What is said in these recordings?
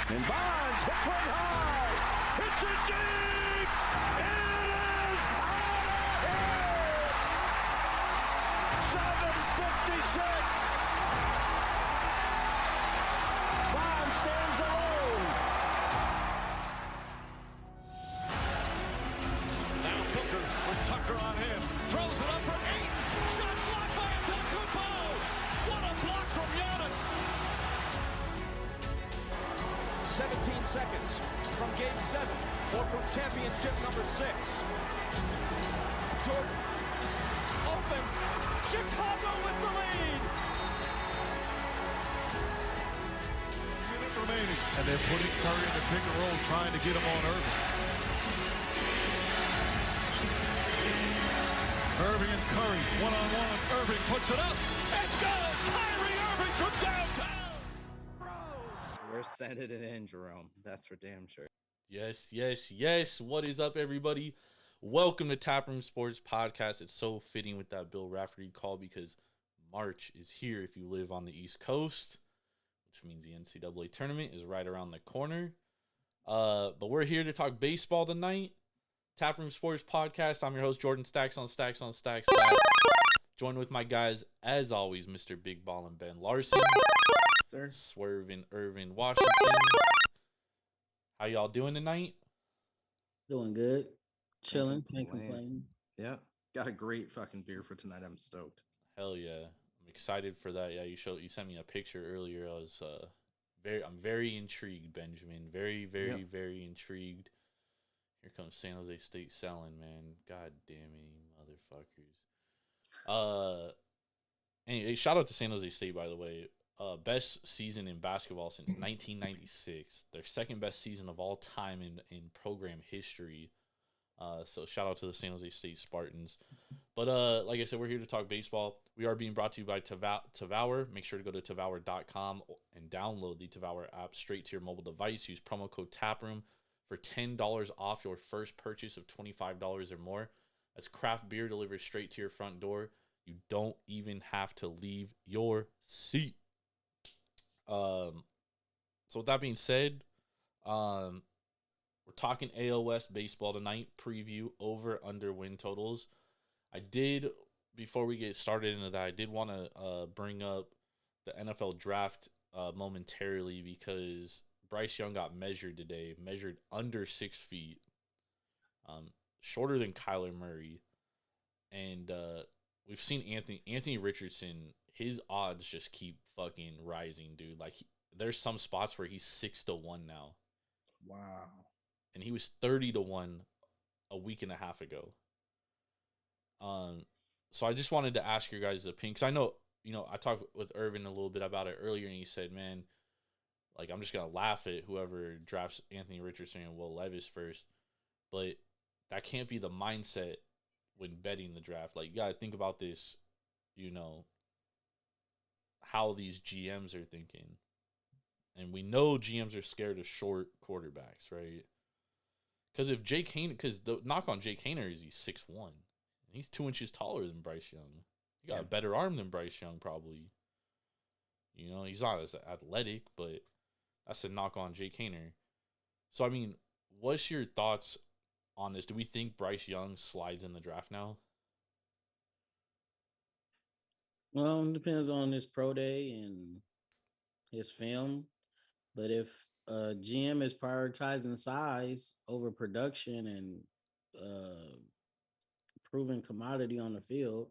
And Bonds hits one high. Hits it deep. It is out of here. 7:56. Bonds stands alone. Now Booker with Tucker on him. Throws it up for 8. Shot blocked by Antetokounmpo. What a block from Giannis. 17 seconds from Game 7 or from championship number 6. Jordan, open, Chicago with the lead. Minute remaining. And they're putting Curry in the pick and roll, trying to get him on Irving. Irving and Curry, one-on-one. Irving puts it up. It's good! Kyrie Irving from downtown! We're sending it in, Jerome. That's for damn sure. Yes, yes, yes. What is up, everybody? Welcome to Taproom Sports Podcast. It's so fitting with that Bill Raftery call because March is here if you live on the East Coast, which means the NCAA tournament is right around the corner. But we're here to talk baseball tonight. Taproom Sports Podcast. I'm your host, Jordan Stacks on Stacks on Stacks. Joined with my guys, as always, Mr. Big Ball and Ben Larson. Sir. Swerving Irvin Washington. How y'all doing tonight? Doing good. Chilling. Can't complain. complain. Yeah, got a great fucking beer for tonight. I'm stoked. Hell yeah. I'm excited for that. Yeah, you sent me a picture earlier. I'm very intrigued, Benjamin. Very intrigued. Here comes San Jose State selling, man. God damn it, you motherfuckers. Anyway, shout out to San Jose State, by the way. Best season in basketball since 1996. Their second best season of all time in program history. So shout out to the San Jose State Spartans. But like I said, we're here to talk baseball. We are being brought to you by Tavour. Make sure to go to Tavour.com and download the Tavour app straight to your mobile device. Use promo code TAPROOM for $10 off your first purchase of $25 or more. That's craft beer delivered straight to your front door. You don't even have to leave your seat. So with that being said, we're talking AL West baseball tonight. Preview over under win totals. Before we get started into that, I did want to bring up the NFL draft momentarily because Bryce Young got measured today, measured under 6 feet, shorter than Kyler Murray, and we've seen Anthony Richardson. His odds just keep fucking rising, dude. Like there's some spots where he's 6-1 now. Wow. And he was 30-1 a week and a half ago. So I just wanted to ask your guys' opinion, because I know, I talked with Irvin a little bit about it earlier, and he said, man, like, I'm just going to laugh at whoever drafts Anthony Richardson and Will Levis first. But that can't be the mindset when betting the draft. Like, you got to think about this, how these GMs are thinking. And we know GMs are scared of short quarterbacks, right? Because the knock on Jake Haener is he's 6'1". He's 2 inches taller than Bryce Young. He got a better arm than Bryce Young, probably. He's not as athletic, but that's a knock on Jake Haener. So, I mean, what's your thoughts on this? Do we think Bryce Young slides in the draft now? Well, it depends on his pro day and his film. But if GM is prioritizing size over production and proven commodity on the field,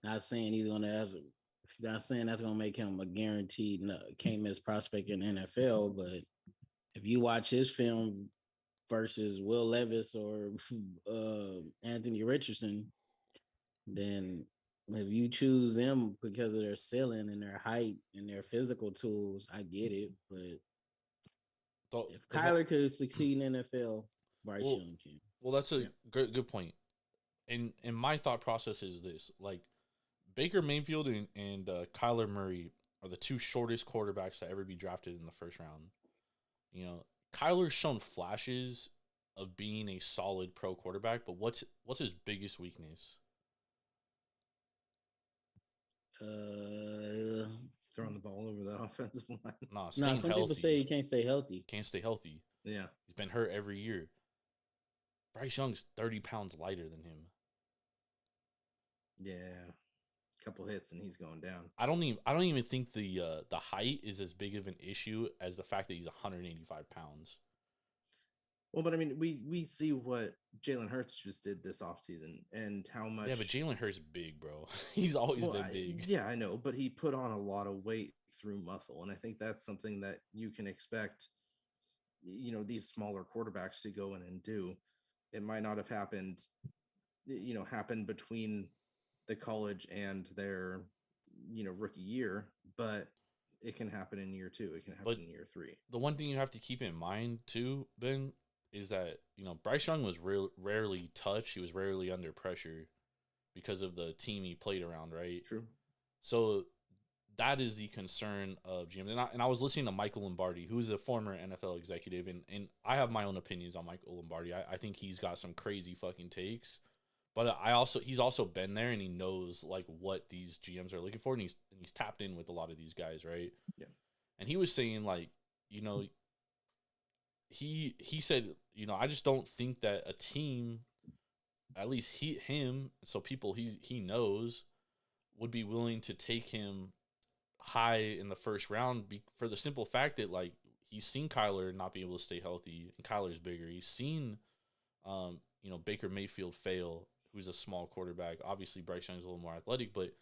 not saying he's going to have, not saying that's going to make him a guaranteed can't miss prospect in the NFL, but if you watch his film versus Will Levis or Anthony Richardson, then if you choose them because of their ceiling and their height and their physical tools, I get it. But if Kyler could succeed in the NFL, Bryce Young can. Well, that's a good point. And my thought process is this: like Baker Mayfield and Kyler Murray are the two shortest quarterbacks to ever be drafted in the first round. Kyler's shown flashes of being a solid pro quarterback, but what's his biggest weakness? throwing the ball over the offensive line. Nah, Nah, staying some healthy. people say he can't stay healthy. Can't stay healthy. Yeah. He's been hurt every year. Bryce Young's 30 pounds lighter than him. Yeah. Couple hits and he's going down. I don't even think the height is as big of an issue as the fact that he's 185 pounds. Well, but I mean, we see what Jalen Hurts just did this offseason and how much. Yeah, but Jalen Hurts is big, bro. He's always been big. Yeah, I know, but he put on a lot of weight through muscle, and I think that's something that you can expect, these smaller quarterbacks to go in and do. It might not have happened between the college and their, rookie year, but it can happen in year 2. It can happen in year 3. The one thing you have to keep in mind too, Ben, is that, Bryce Young was rarely touched. He was rarely under pressure because of the team he played around, right? True. So that is the concern of GM. And I was listening to Michael Lombardi, who's a former NFL executive, and I have my own opinions on Michael Lombardi. I think he's got some crazy fucking takes. But he's also been there, and he knows like what these GMs are looking for, and he's tapped in with a lot of these guys, right? Yeah. And he was saying like, he said, I just don't think that a team, at least so people he knows, would be willing to take him high in the first round for the simple fact that like he's seen Kyler not be able to stay healthy, and Kyler's bigger. He's seen, Baker Mayfield fail, who's a small quarterback. Obviously, Bryce Young's a little more athletic, but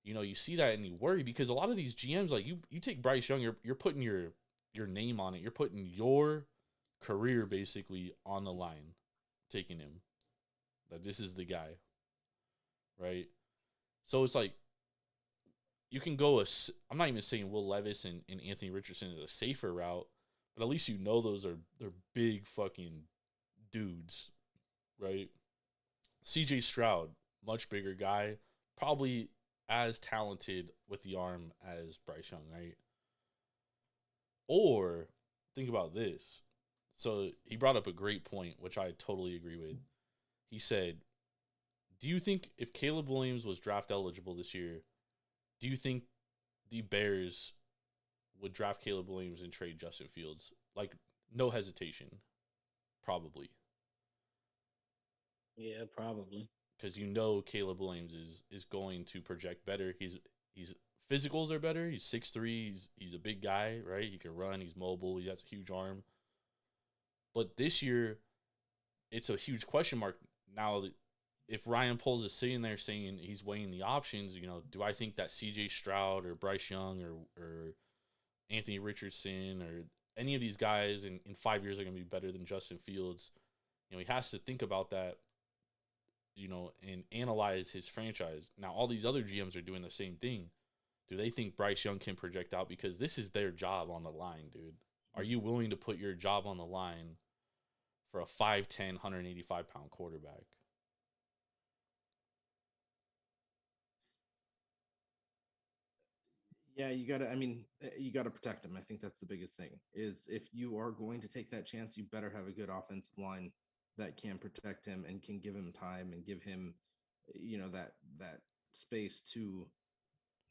you see that and you worry because a lot of these GMs, like you take Bryce Young, you're putting your name on it. You're putting your career basically on the line, taking him. That this is the guy, right? So it's like you can go I'm not even saying Will Levis and Anthony Richardson is a safer route, but at least they're big fucking dudes, right? CJ Stroud, much bigger guy, probably as talented with the arm as Bryce Young, right? Or think about this. So he brought up a great point, which I totally agree with. He said, do you think if Caleb Williams was draft eligible this year, do you think the Bears would draft Caleb Williams and trade Justin Fields? Like, no hesitation. Probably. Yeah, probably. Because Caleb Williams is going to project better. He's physicals are better. He's 6'3". He's a big guy, right? He can run. He's mobile. He has a huge arm. But this year, it's a huge question mark. Now, if Ryan Poles is sitting there saying he's weighing the options, do I think that C.J. Stroud or Bryce Young or Anthony Richardson or any of these guys in 5 years are going to be better than Justin Fields? He has to think about that, and analyze his franchise. Now, all these other GMs are doing the same thing. Do they think Bryce Young can project out? Because this is their job on the line, dude. Are you willing to put your job on the line for a 5'10", 185-pound quarterback? Yeah, you gotta protect him. I think that's the biggest thing is if you are going to take that chance, you better have a good offensive line that can protect him and can give him time and give him, that space to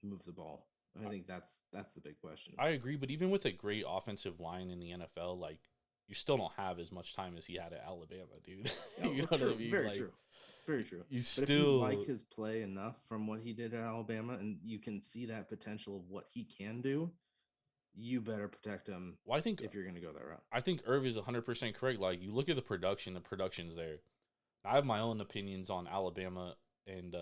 move the ball. I think that's the big question. I agree, but even with a great offensive line in the NFL, like you still don't have as much time as he had at Alabama, dude. You know what I mean? Very true. Very true. If you like his play enough from what he did at Alabama, and you can see that potential of what he can do, you better protect him. Well, I think if you're going to go that route, I think Irv is 100% correct. Like you look at the production's there. I have my own opinions on Alabama and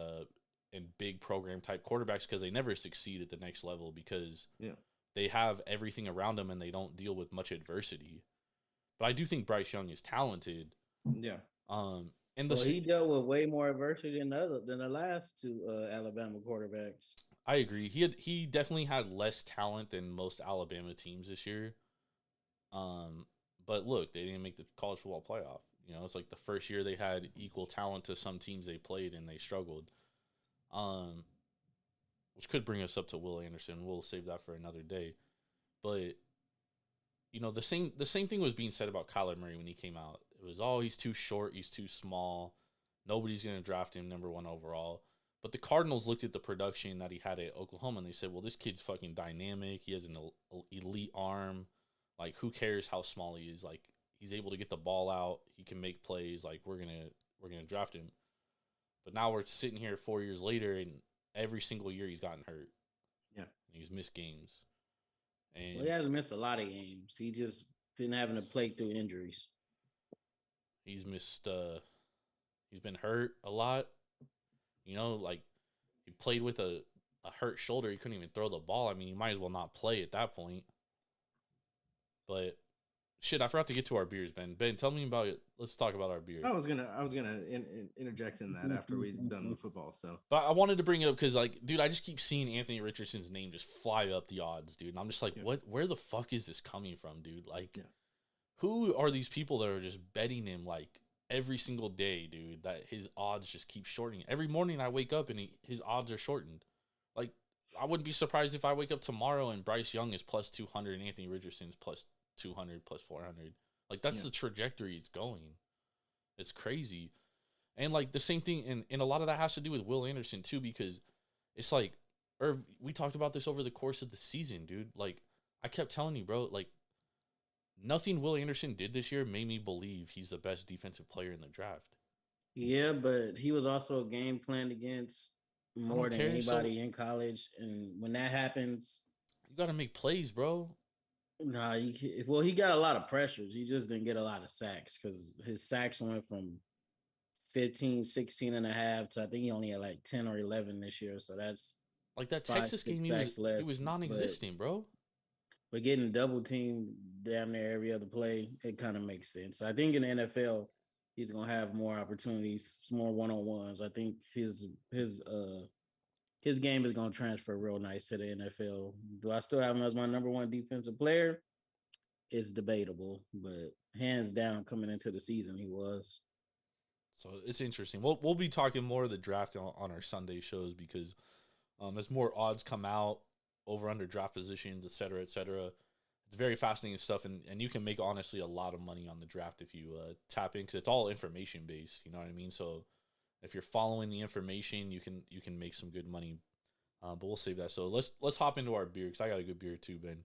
big program type quarterbacks because they never succeed at the next level because they have everything around them and they don't deal with much adversity. But I do think Bryce Young is talented. Yeah. And he dealt with way more adversity than the last two Alabama quarterbacks. I agree. He definitely had less talent than most Alabama teams this year. But look, they didn't make the college football playoff. It's like the first year they had equal talent to some teams they played and they struggled. Which could bring us up to Will Anderson. We'll save that for another day. But the same thing was being said about Kyler Murray when he came out. It was, he's too short, he's too small. Nobody's going to draft him number 1 overall. But the Cardinals looked at the production that he had at Oklahoma, and they said, well, this kid's fucking dynamic. He has an elite arm. Like, who cares how small he is? Like, he's able to get the ball out. He can make plays. Like, we're gonna draft him. But now we're sitting here 4 years later, and every single year he's gotten hurt. Yeah, and he's missed games. And Well, he hasn't missed a lot of games. He just been having to play through injuries. he's missed. He's been hurt a lot. You know, like he played with a hurt shoulder. He couldn't even throw the ball. I mean, he might as well not play at that point. But shit, I forgot to get to our beers, Ben. Ben, tell me about it. Let's talk about our beers. I was gonna interject in that after we're done with football. So, But I wanted to bring it up because, like, dude, I just keep seeing Anthony Richardson's name just fly up the odds, dude. And I'm just like, what? Where the fuck is this coming from, dude? Like, who are these people that are just betting him like every single day, dude? That his odds just keep shortening. Every morning I wake up and his odds are shortened. Like, I wouldn't be surprised if I wake up tomorrow and Bryce Young is plus 200 and Anthony Richardson's plus 200, plus 400. Like, that's the trajectory it's going. It's crazy. And, like, the same thing, and a lot of that has to do with Will Anderson, too, because it's like, or we talked about this over the course of the season, dude. Like, I kept telling you, bro, like, nothing Will Anderson did this year made me believe he's the best defensive player in the draft. Yeah, but he was also game planned against more than anybody in college. And when that happens, you got to make plays, bro. Nah, he got a lot of pressures. He just didn't get a lot of sacks because his sacks went from 15, 16 and a half to I think he only had like 10 or 11 this year. So that's like that Texas game. He was non-existent, bro. But getting double teamed damn near every other play, it kind of makes sense. I think in the NFL, he's gonna have more opportunities, some more one-on-ones. I think his game is going to transfer real nice to the NFL. Do I still have him as my number one defensive player? It's debatable, but hands down coming into the season, he was. So it's interesting. We'll be talking more of the draft on our Sunday shows because as more odds come out over under draft positions, et cetera, it's very fascinating stuff. And you can make honestly a lot of money on the draft if you tap in because it's all information based. You know what I mean? So if you're following the information, you can make some good money. But we'll save that. So let's hop into our beer because I got a good beer too, Ben.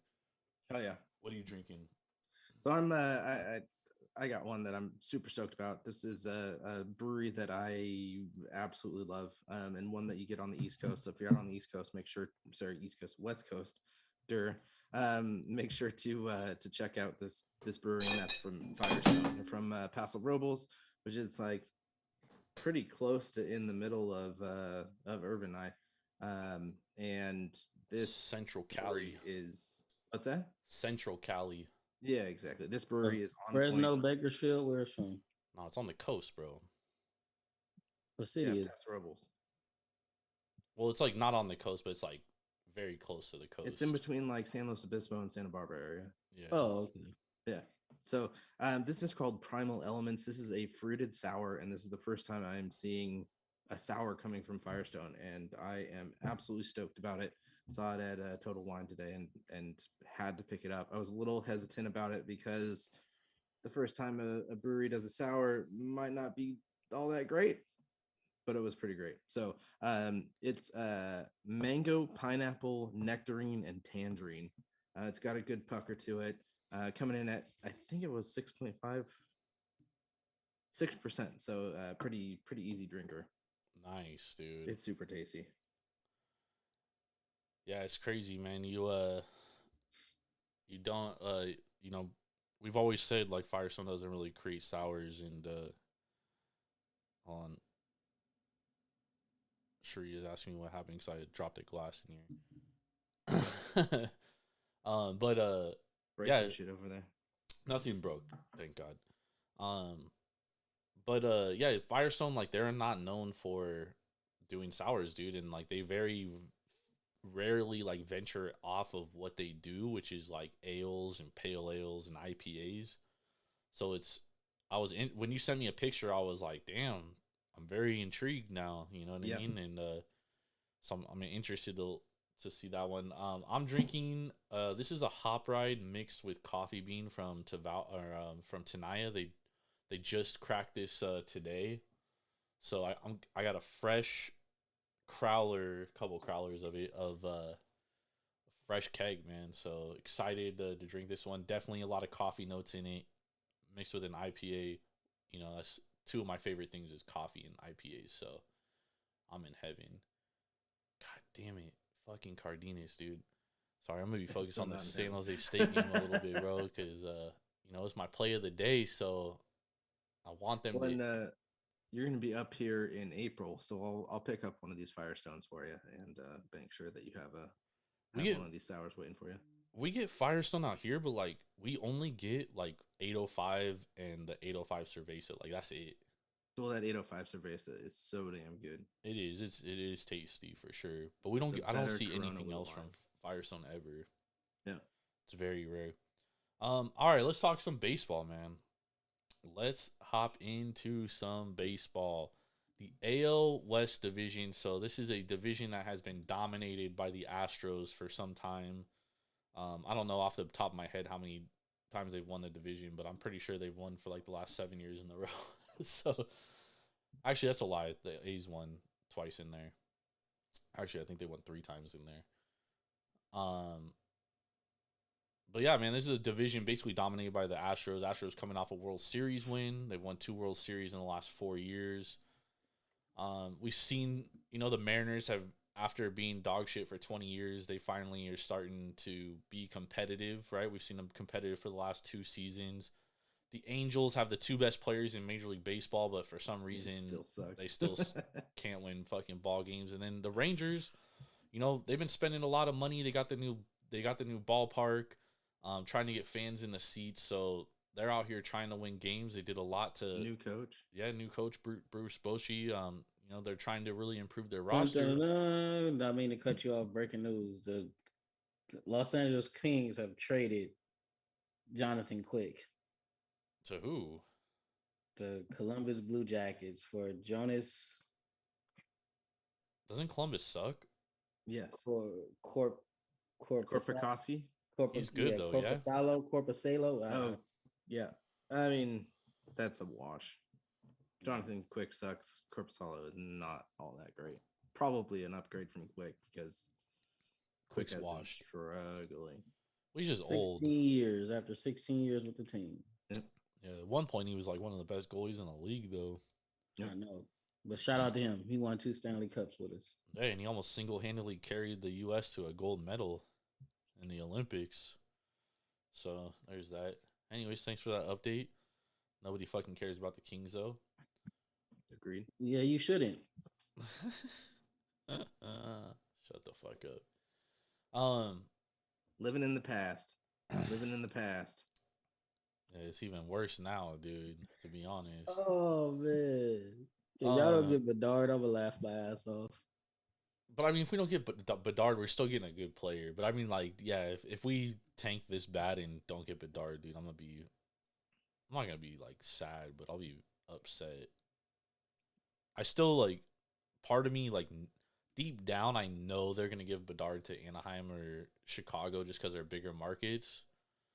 Oh yeah. What are you drinking? So I got one that I'm super stoked about. This is a brewery that I absolutely love, and one that you get on the East Coast. So if you're out on the East Coast, West Coast, make sure to check out this brewery, and that's from Firestone. They're from Paso Robles, which is like pretty close to in the middle of Irvine. And this Central Cali is what's that? Central Cali. Yeah, exactly. This brewery is on Fresno, Bakersfield. Where's it from? No, it's on the coast, bro. What city is Paso Robles. Well, it's like not on the coast, but it's like very close to the coast. It's in between like San Luis Obispo and Santa Barbara area. Yeah. Oh, okay. Yeah. So this is called Primal Elements. This is a fruited sour, and this is the first time I'm seeing a sour coming from Firestone, and I am absolutely stoked about it. Saw it at Total Wine today and had to pick it up. I was a little hesitant about it because the first time a brewery does a sour might not be all that great, but it was pretty great. So it's mango, pineapple, nectarine, and tangerine. It's got a good pucker to it. Coming in at, I think it was 6.5, 6%. So pretty easy drinker. Nice, dude. It's super tasty. Yeah, it's crazy, man. You don't we've always said like Firestone doesn't really create sours, and on sure he is asking me what happened because I dropped a glass in here. But Break yeah, that shit over there. nothing broke, thank God. But yeah, Firestone, like, they're not known for doing sours, dude, and like they very rarely like venture off of what they do, which is like ales and pale ales and IPAs. So when you sent me a picture, I was like, damn, I'm very intrigued now, you know what I mean? And so I'm interested to see that one. I'm drinking this is a hop ride mixed with coffee bean from from Tenaya. They just cracked this today. So I got a fresh couple crowlers of it, of fresh keg, man. So excited to drink this one. Definitely a lot of coffee notes in it, mixed with an IPA. You know, that's two of my favorite things is coffee and IPAs. So I'm in heaven. God damn it, fucking Cardenas, dude. Sorry, I'm gonna be focused on the San Jose State game a little bit, bro, because you know, it's my play of the day. So I want them to. You're going to be up here in April, so I'll pick up one of these Firestones for you and make sure that you have one of these sours waiting for you. We get Firestone out here, but like we only get like 805 and the 805 Cerveza. Like that's it. Well, that 805 Cerveza is so damn good. It is. It is tasty for sure. But we don't. I don't see anything else from Firestone ever. Yeah, it's very rare. All right, let's talk some baseball, man. Let's hop into some baseball. The AL West division. So this is a division that has been dominated by the Astros for some time. I don't know off the top of my head how many times they've won the division, but I'm pretty sure they've won for like the last 7 years in a row. So actually, that's a lie. The A's won twice in there. Actually, I think they won 3 times in there. But yeah, man, this is a division basically dominated by the Astros. Astros coming off a World Series win. They've won 2 World Series in the last 4 years. We've seen, you know, the Mariners have, after being dog shit for 20 years, they finally are starting to be competitive, right? We've seen them competitive for the last 2 seasons. The Angels have the 2 best players in Major League Baseball, but for some reason, they still can't win fucking ball games. And then the Rangers, you know, they've been spending a lot of money. They got the new ballpark. Trying to get fans in the seats, so they're out here trying to win games. They did a lot to new coach. Yeah, new coach Bruce Bochy. You know, they're trying to really improve their roster. I mean to cut you off. Breaking news: the Los Angeles Kings have traded Jonathan Quick to who? The Columbus Blue Jackets for Jonas. Doesn't Columbus suck? Yes. Corpacassi. He's good though, Corpusalo. Oh, yeah. I mean, that's a wash. Jonathan Quick sucks. Corpusalo is not all that great. Probably an upgrade from Quick because Quick's washed. Struggling. Well, he's just 16 old. years after 16 years with the team. Yep. Yeah, at one point he was like one of the best goalies in the league, though. Yep. I know, but shout out to him. He won 2 Stanley Cups with us. Hey, and he almost single-handedly carried the U.S. to a gold medal in the Olympics. So there's that. Anyways, thanks for that update. Nobody fucking cares about the Kings though. Agreed. Yeah, you shouldn't. Shut the fuck up. Living in the past. Living in the past. Yeah, it's even worse now, dude, to be honest. Oh man. If y'all don't get Bedard, I'm gonna laugh my ass off. But I mean, if we don't get Bedard, we're still getting a good player. But I mean, like, yeah, if we tank this bad and don't get Bedard, dude, I'm not gonna be like sad, but I'll be upset. I still like, part of me, like, deep down, I know they're gonna give Bedard to Anaheim or Chicago just because they're bigger markets,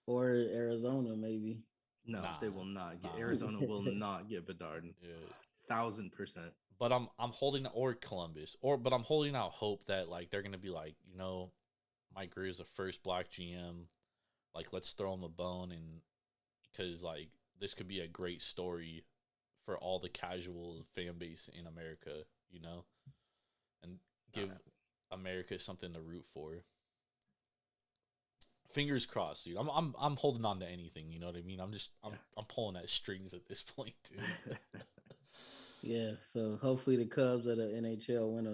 or Arizona, maybe. No, they will not get. Arizona will not get Bedard. Yeah. 1000%. But I'm holding, or Columbus, but I'm holding out hope that like they're gonna be like, you know, Mike Greer's the first black GM, like let's throw him a bone, and because like this could be a great story for all the casual fan base in America, you know, and give America something to root for. Fingers crossed, dude. I'm holding on to anything, you know what I mean? I'm pulling at strings at this point, dude. Yeah, so hopefully the Cubs of the NHL win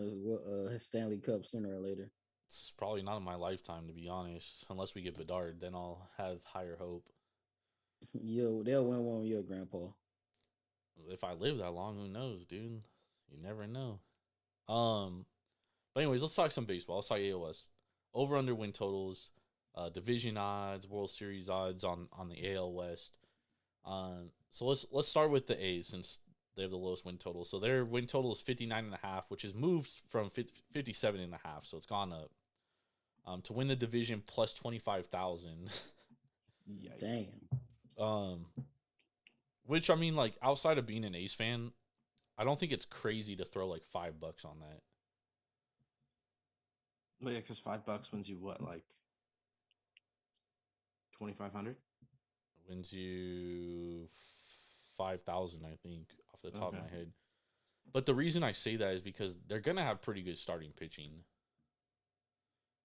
a Stanley Cup sooner or later. It's probably not in my lifetime, to be honest. Unless we get Bedard, then I'll have higher hope. They'll win one with your grandpa. If I live that long, who knows, dude? You never know. But anyways, let's talk some baseball. Let's talk ALS. Over under win totals, division odds, World Series odds on the AL West. So let's start with the A's since they have the lowest win total. So their win total is 59.5, which has moved from 57.5. So it's gone up. To win the division plus 25,000. Damn. Which I mean, like outside of being an A's fan, I don't think it's crazy to throw like $5 on that. Well, yeah, because $5 wins you what, like 2,500? Wins you 5,000, I think, off the top of my head. But the reason I say that is because they're gonna have pretty good starting pitching.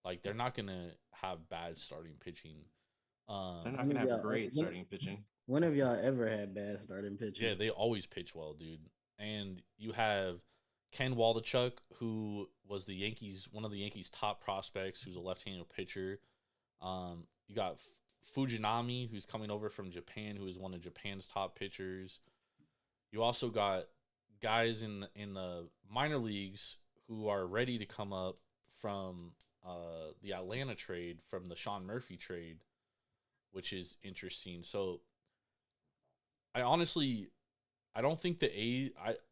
Like they're not gonna have bad starting pitching. They're not gonna have great starting pitching. When have y'all ever had bad starting pitching? Yeah, they always pitch well, dude. And you have Ken Waldachuk, who was one of the Yankees' top prospects, who's a left-handed pitcher. You got Fujinami, who's coming over from Japan, who is one of Japan's top pitchers. You also got guys in the minor leagues who are ready to come up from the Atlanta trade, from the Sean Murphy trade, which is interesting. So I don't think I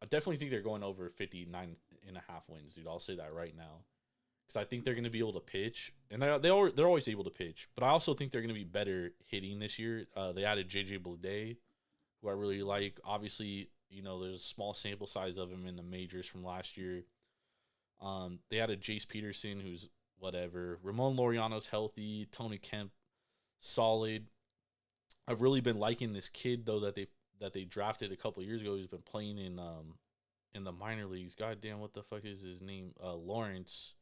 definitely think they're going over 59.5 wins, dude. I'll say that right now. Because I think they're going to be able to pitch. And they're always able to pitch. But I also think they're going to be better hitting this year. They added J.J. Bleday, who I really like. Obviously, there's a small sample size of him in the majors from last year. They added Jace Peterson, who's whatever. Ramon Laureano's healthy. Tony Kemp, solid. I've really been liking this kid, though, that they drafted a couple of years ago. He's been playing in the minor leagues. God damn, what the fuck is his name? Lawrence.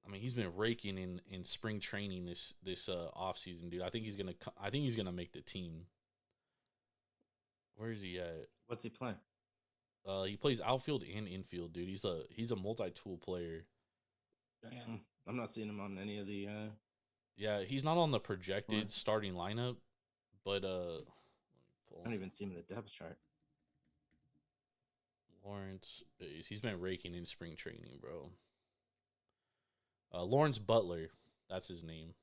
I mean, he's been raking in spring training this offseason, dude. I think he's gonna make the team. Where is he at? What's he playing? He plays outfield and infield, dude. He's a multi-tool player. Damn. I'm not seeing him on any of the Yeah, he's not on the projected starting lineup, but I don't even see him in the depth chart. Lawrence, he's been raking in spring training, bro. Lawrence Butler, that's his name.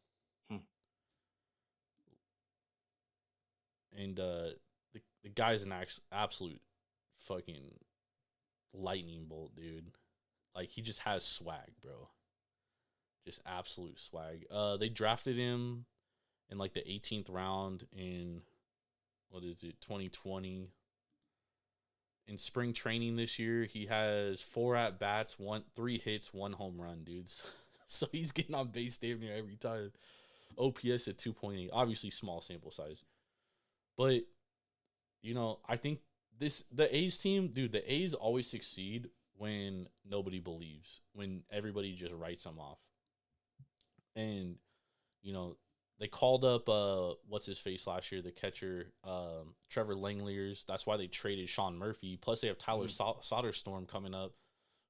And the guy's an absolute fucking lightning bolt, dude. Like, he just has swag, bro. Just absolute swag. They drafted him in like the 18th round in 2020. In spring training this year, he has 4 at-bats, 3 hits, 1 home run, dudes. So he's getting on base damn near every time. OPS at 2.8. Obviously small sample size. But, I think the A's team, dude, the A's always succeed when nobody believes, when everybody just writes them off. And, they called up what's his face last year, the catcher, Trevor Langeliers. That's why they traded Sean Murphy. Plus they have Tyler Soderstrom coming up,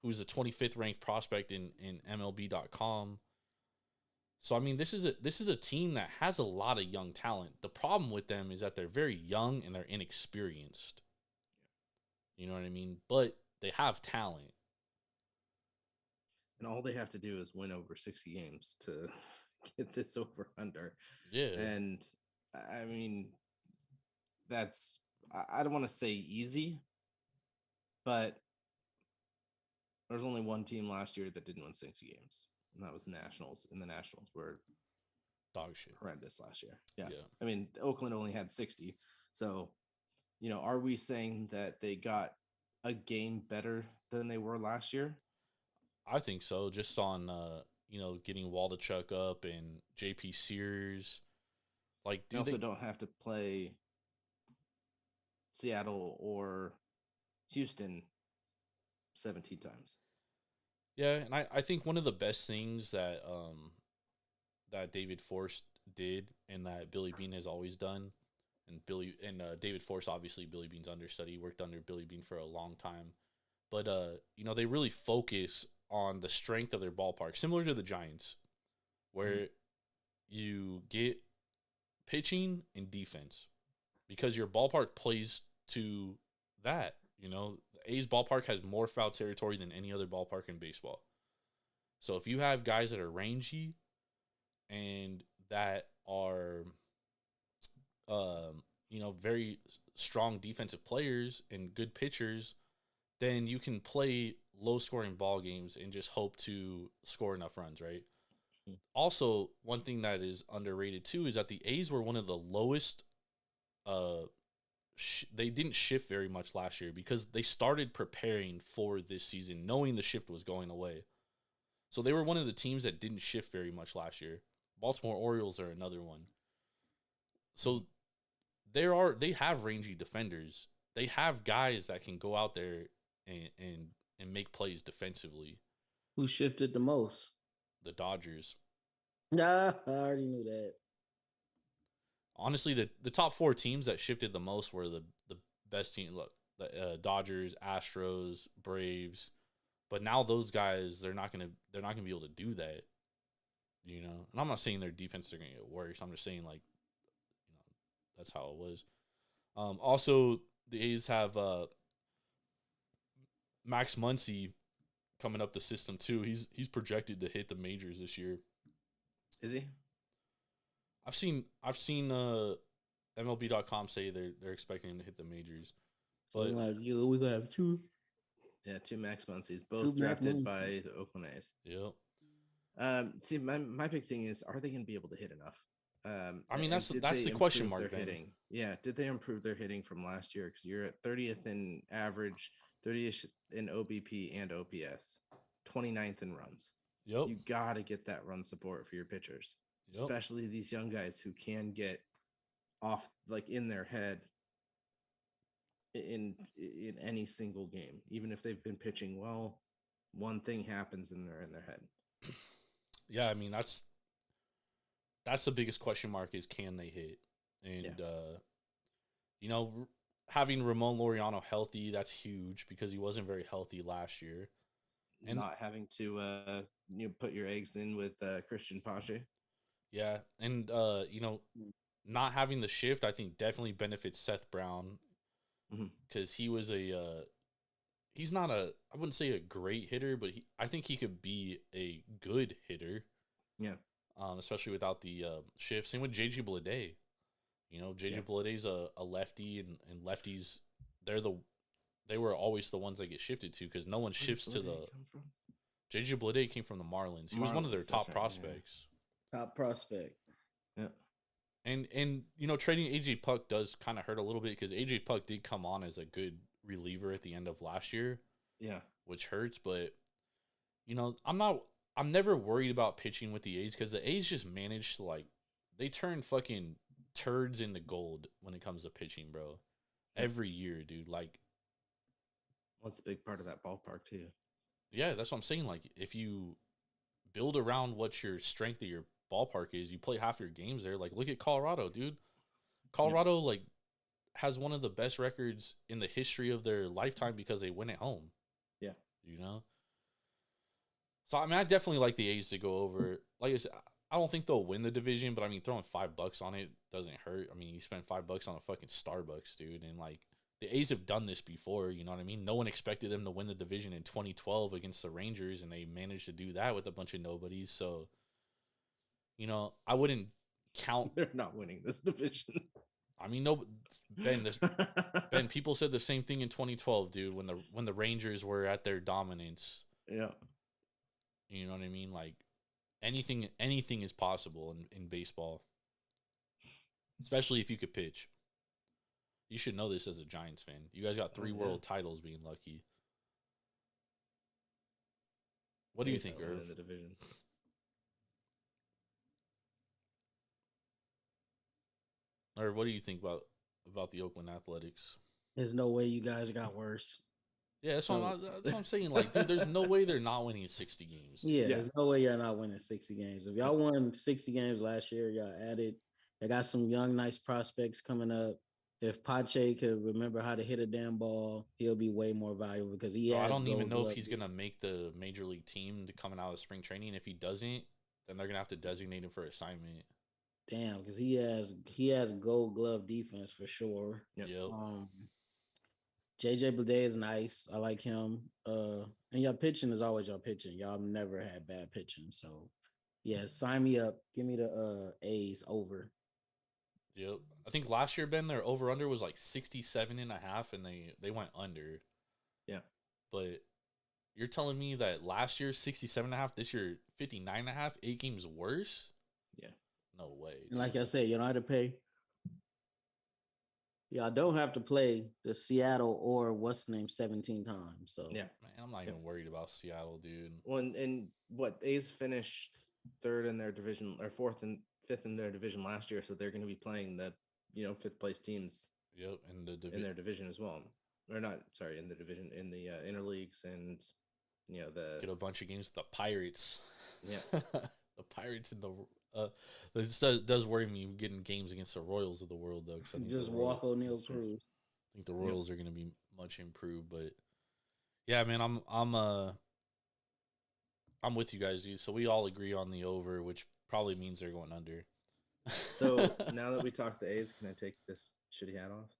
who's the 25th ranked prospect in MLB.com. So I mean, this is a team that has a lot of young talent. The problem with them is that they're very young and they're inexperienced. You know what I mean? But they have talent. And all they have to do is win over 60 games to get this over under. Yeah. And I mean, I don't want to say easy, but there's only one team last year that didn't win 60 games, and that was the Nationals. And the Nationals were dog shit, horrendous last year. Yeah. I mean, Oakland only had 60. So, are we saying that they got a game better than they were last year? I think so. Just on, getting Waldachuk up and JP Sears. Like, they also don't have to play Seattle or Houston 17 times. Yeah, and I think one of the best things that David Force did, and that Billy Beane has always done, and David Force, obviously Billy Beane's understudy, worked under Billy Beane for a long time, but they really focus on the strength of their ballpark, similar to the Giants, where you get pitching and defense, because your ballpark plays to that. The A's ballpark has more foul territory than any other ballpark in baseball. So if you have guys that are rangy and that are, very strong defensive players and good pitchers, then you can play low-scoring ball games and just hope to score enough runs, right? Also, one thing that is underrated too is that the A's were one of the lowest. They didn't shift very much last year because they started preparing for this season, knowing the shift was going away. So they were one of the teams that didn't shift very much last year. Baltimore Orioles are another one. So they have rangy defenders. They have guys that can go out there and make plays defensively. Who shifted the most? The Dodgers. Nah, I already knew that. Honestly, the top 4 teams that shifted the most were the best team. Look, the Dodgers, Astros, Braves. But now those guys, they're not gonna be able to do that. You know, and I'm not saying their defense are gonna get worse. I'm just saying like, you know, that's how it was. Also, the A's have Max Muncy coming up the system too. He's projected to hit the majors this year. Is he? I've seen MLB.com say they're expecting him to hit the majors. So But we gonna have 2. Yeah, 2 Max Muncies, both drafted by the Oakland A's. Yep. See, my big thing is, are they going to be able to hit enough? I mean, that's did the they question improve mark. their hitting. Yeah, did they improve their hitting from last year? Because you're at 30th in average, 30th in OBP and OPS, 29th in runs. Yep. You got to get that run support for your pitchers, Yep. especially these young guys who can get off like in their head in any single game. Even if they've been pitching well, one thing happens and they're in their head. Yeah, I mean that's the biggest question mark is, can they hit? And you know, having Ramon Laureano healthy, that's huge because he wasn't very healthy last year. And not having to put your eggs in with Christian Pache. Yeah, and you know, not having the shift, I think definitely benefits Seth Brown because he was he's not I wouldn't say a great hitter, but I think he could be a good hitter. Yeah. Especially without the shift. Same with JJ Bleday. You know, JJ Bleday's a lefty, and lefties, they were always the ones that get shifted to because no one shifts to the. JJ Bleday came from the Marlins. He was one of their top prospects. Yeah. Top prospect. Yeah. And you know, trading AJ Puck does kind of hurt a little bit because AJ Puck did come on as a good reliever at the end of last year. Yeah. Which hurts, but you know, I'm never worried about pitching with the A's because the A's just manage to they turn fucking turds into gold when it comes to pitching, bro. Every year, dude. Like, what's a big part of that ballpark too? Yeah, that's what I'm saying. Like, if you build around what your strength of your ballpark is, you play half your games there. Like, look at Colorado, dude. Colorado has one of the best records in the history of their lifetime because they win at home. Yeah, you know. So I mean, I definitely like the A's to go over. Like I said, I don't think they'll win the division, but I mean, throwing $5 on it doesn't hurt. I mean, you spend $5 on a fucking Starbucks, dude, and the A's have done this before. You know what I mean? No one expected them to win the division in 2012 against the Rangers, and they managed to do that with a bunch of nobodies. So, you know, I wouldn't count. They're not winning this division. I mean, no, Ben. People said the same thing in 2012, dude. When the Rangers were at their dominance. Yeah. You know what I mean? Like, anything is possible in baseball, especially if you could pitch. You should know this as a Giants fan. You guys got 3 world titles being lucky. What do you think, Irv? In the division. Irv, what do you think about the Oakland Athletics? There's no way you guys got worse. Yeah, that's what I'm saying. Like, dude, there's no way they're not winning 60 games. Yeah, there's no way you're not winning 60 games. If y'all won 60 games last year, y'all added. They got some young, nice prospects coming up. If Pache could remember how to hit a damn ball, he'll be way more valuable because he has. I don't even know if he's gonna make the major league team coming out of spring training. If he doesn't, then they're gonna have to designate him for assignment. Damn, because he has gold glove defense for sure. Yep. JJ Bleday is nice. I like him. And your pitching is always your pitching. Y'all never had bad pitching. So yeah, sign me up. Give me the A's over. Yep. I think last year, Ben, their over under was like 67.5, and they went under. Yeah. But you're telling me that last year 67.5, this year 59.5, 8 games worse? Yeah. No way. And like I said, you don't have to pay. Y'all don't have to play the Seattle or what's the name 17 times. So Yeah. Man, I'm not even worried about Seattle, dude. Well, and what A's finished third in their division or fourth and fifth in their division last year, so they're going to be playing the fifth place teams. Yep, in the in their division as well, or not? Sorry, in the division in the interleagues and get a bunch of games with the Pirates. Yeah, the Pirates in the. This does worry me getting games against the Royals of the world though. Because I think just walk O'Neal Cruz. I think the Royals are going to be much improved, but yeah, man, I'm with you guys, dude. So we all agree on the over, which probably means they're going under. So now that we talked the A's, can I take this shitty hat off?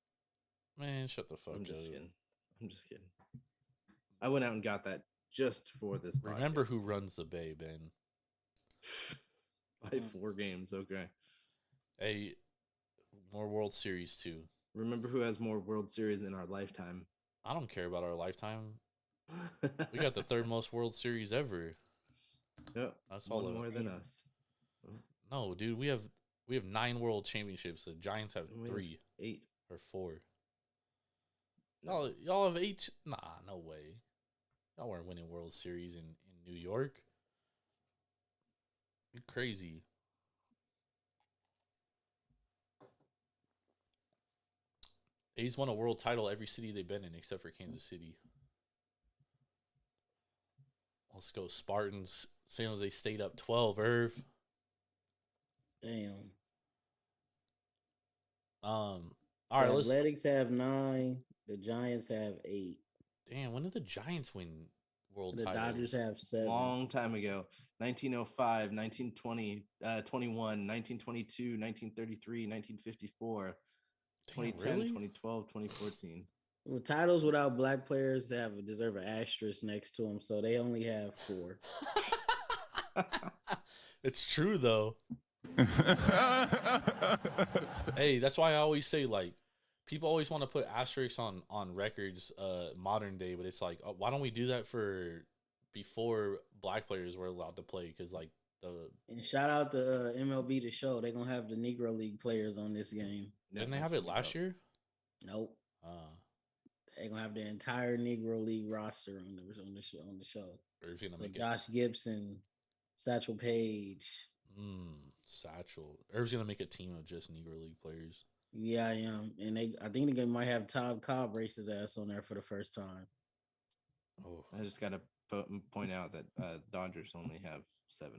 Man, shut the fuck up. I'm just kidding. I went out and got that just for this podcast. Remember who runs the Bay, Ben. By 4 games, okay. Hey, more World Series too. Remember who has more World Series in our lifetime? I don't care about our lifetime. We got the 3rd most World Series ever. Yep, that's all more than us. No, dude, we have 9 World Championships. The Giants have 3, 8 or 4. Y'all have 8? Nah, no way. Y'all weren't winning World Series in New York. You're crazy. A's won a world title every city they've been in except for Kansas City. Let's go Spartans. San Jose State up 12. Irv. Damn. All right. The Athletics have 9. The Giants have 8. Damn. When did the Giants win world the titles? Dodgers have 7. Long time ago. 1905, 1920, 21, 1922, 1933, 1954, 2010, really? 2012, 2014. Well, titles without black players deserve an asterisk next to them, so they only have 4. It's true though. Hey, that's why I always say, like, people always want to put asterisks on records modern day, but it's like, why don't we do that for before black players were allowed to play? Because like and shout out to MLB The Show, they're gonna have the Negro League players on this game. Didn't they have it last year? Nope. They're gonna have the entire Negro League roster on the show. So Josh Gibson, Satchel Paige. Satchel. Irv's gonna make a team of just Negro League players. Yeah, I am. And I think they might have Todd Cobb race his ass on there for the first time. Oh, I just gotta point out that Dodgers only have 7.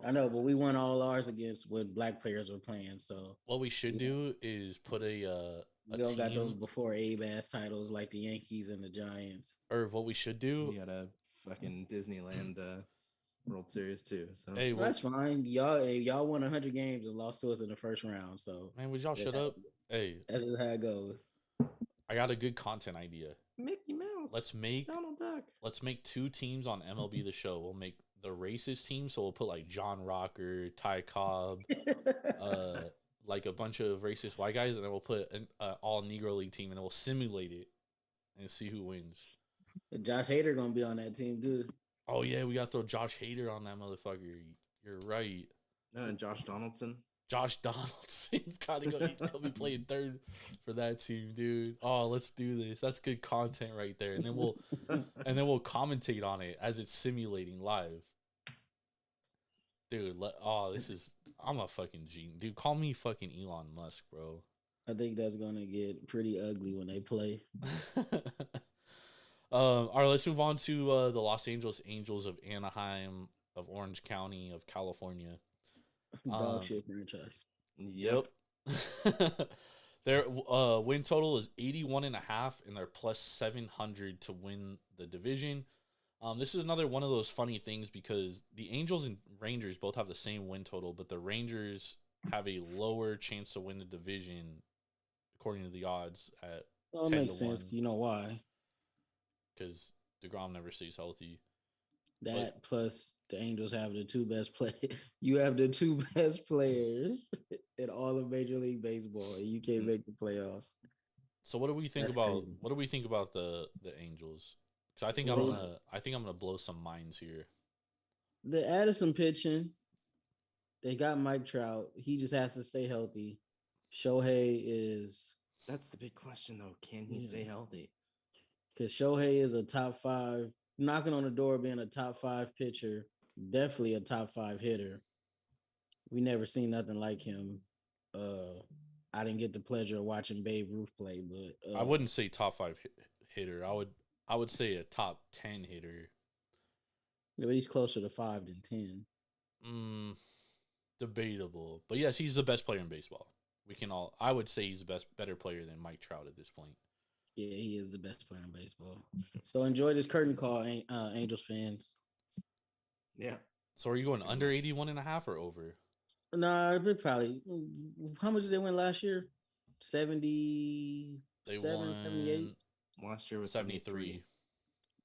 I know, but we won all ours against what black players were playing. So what we should do is put a we all team. got those before Abe ass titles like the Yankees and the Giants. Irv, what we should do? We got a fucking Disneyland World Series too. So hey, that's fine. Y'all won 100 games and lost to us in the first round. So man, would y'all shut up? Hey, that's how it goes. I got a good content idea. Mickey Mouse. Let's make Donald Duck. Let's make 2 teams on MLB The Show. We'll make the racist team, so we'll put like John Rocker, Ty Cobb, like a bunch of racist white guys, and then we'll put an all Negro League team, and then we'll simulate it and see who wins. Josh Hader gonna be on that team too. Oh yeah, we gotta throw Josh Hader on that motherfucker. You're right. And Josh Donaldson. Josh Donaldson's gotta go. He'll be playing 3rd for that team, dude. Oh, let's do this. That's good content right there. And then we'll commentate on it as it's simulating live. Dude, I'm a fucking genius. Dude, call me fucking Elon Musk, bro. I think that's gonna get pretty ugly when they play. All right, let's move on to the Los Angeles Angels of Anaheim, of Orange County, of California. Dog shit franchise. Yep. Their win total is 81.5, and they're plus 700 to win the division. This is another one of those funny things because the Angels and Rangers both have the same win total, but the Rangers have a lower chance to win the division according to the odds at 10 makes to 1. sense. You know why? Because DeGrom never stays healthy. That plus the Angels have the 2 best players. You have the 2 best players in all of Major League Baseball, and you can't make the playoffs. So what do we think about crazy. What do we think about the Angels? Because I think I'm gonna blow some minds here. The Addison pitching, they got Mike Trout. He just has to stay healthy. Shohei is That's the big question, though. Can he stay healthy? Because Shohei is a top 5, knocking on the door, being a top 5 pitcher, definitely a top 5 hitter. We never seen nothing like him. I didn't get the pleasure of watching Babe Ruth play, but I wouldn't say top 5 hitter. I would say a top 10 hitter. he's closer to 5 than 10. Debatable, but yes, he's the best player in baseball. I would say he's the better player than Mike Trout at this point. Yeah, he is the best player in baseball. So enjoy this curtain call, Angels fans. Yeah. So are you going under 81.5 or over? Nah, they probably. How much did they win last year? 70. They won 78. Last year was 73.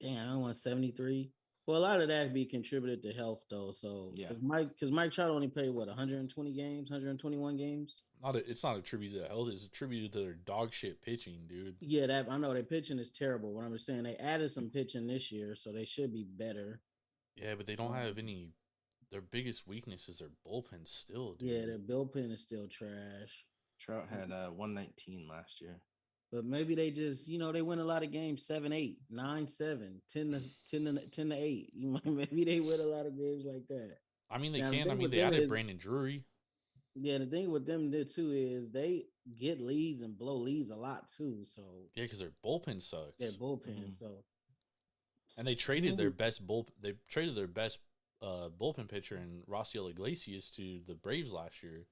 Damn, I don't want 73. Well, a lot of that be contributed to health though. So Yeah, because Mike Trout only played what 120 games, 121 games. It's not attributed to health. It's attributed to their dog shit pitching, dude. Yeah, that I know their pitching is terrible. What I'm just saying, they added some pitching this year, so they should be better. Yeah, but they don't have any. Their biggest weakness is their bullpen still, dude. Yeah, their bullpen is still trash. Trout had 119 last year. But maybe they just, they win a lot of games 7-8, 9-7, 10-8. Maybe they win a lot of games like that. I mean, they can. I mean, they added Brandon Drury. Yeah, the thing with them too is they get leads and blow leads a lot too. So yeah, because their bullpen sucks. Their bullpen, so. And they traded their best They traded their best bullpen pitcher in Raciel Iglesias to the Braves last year.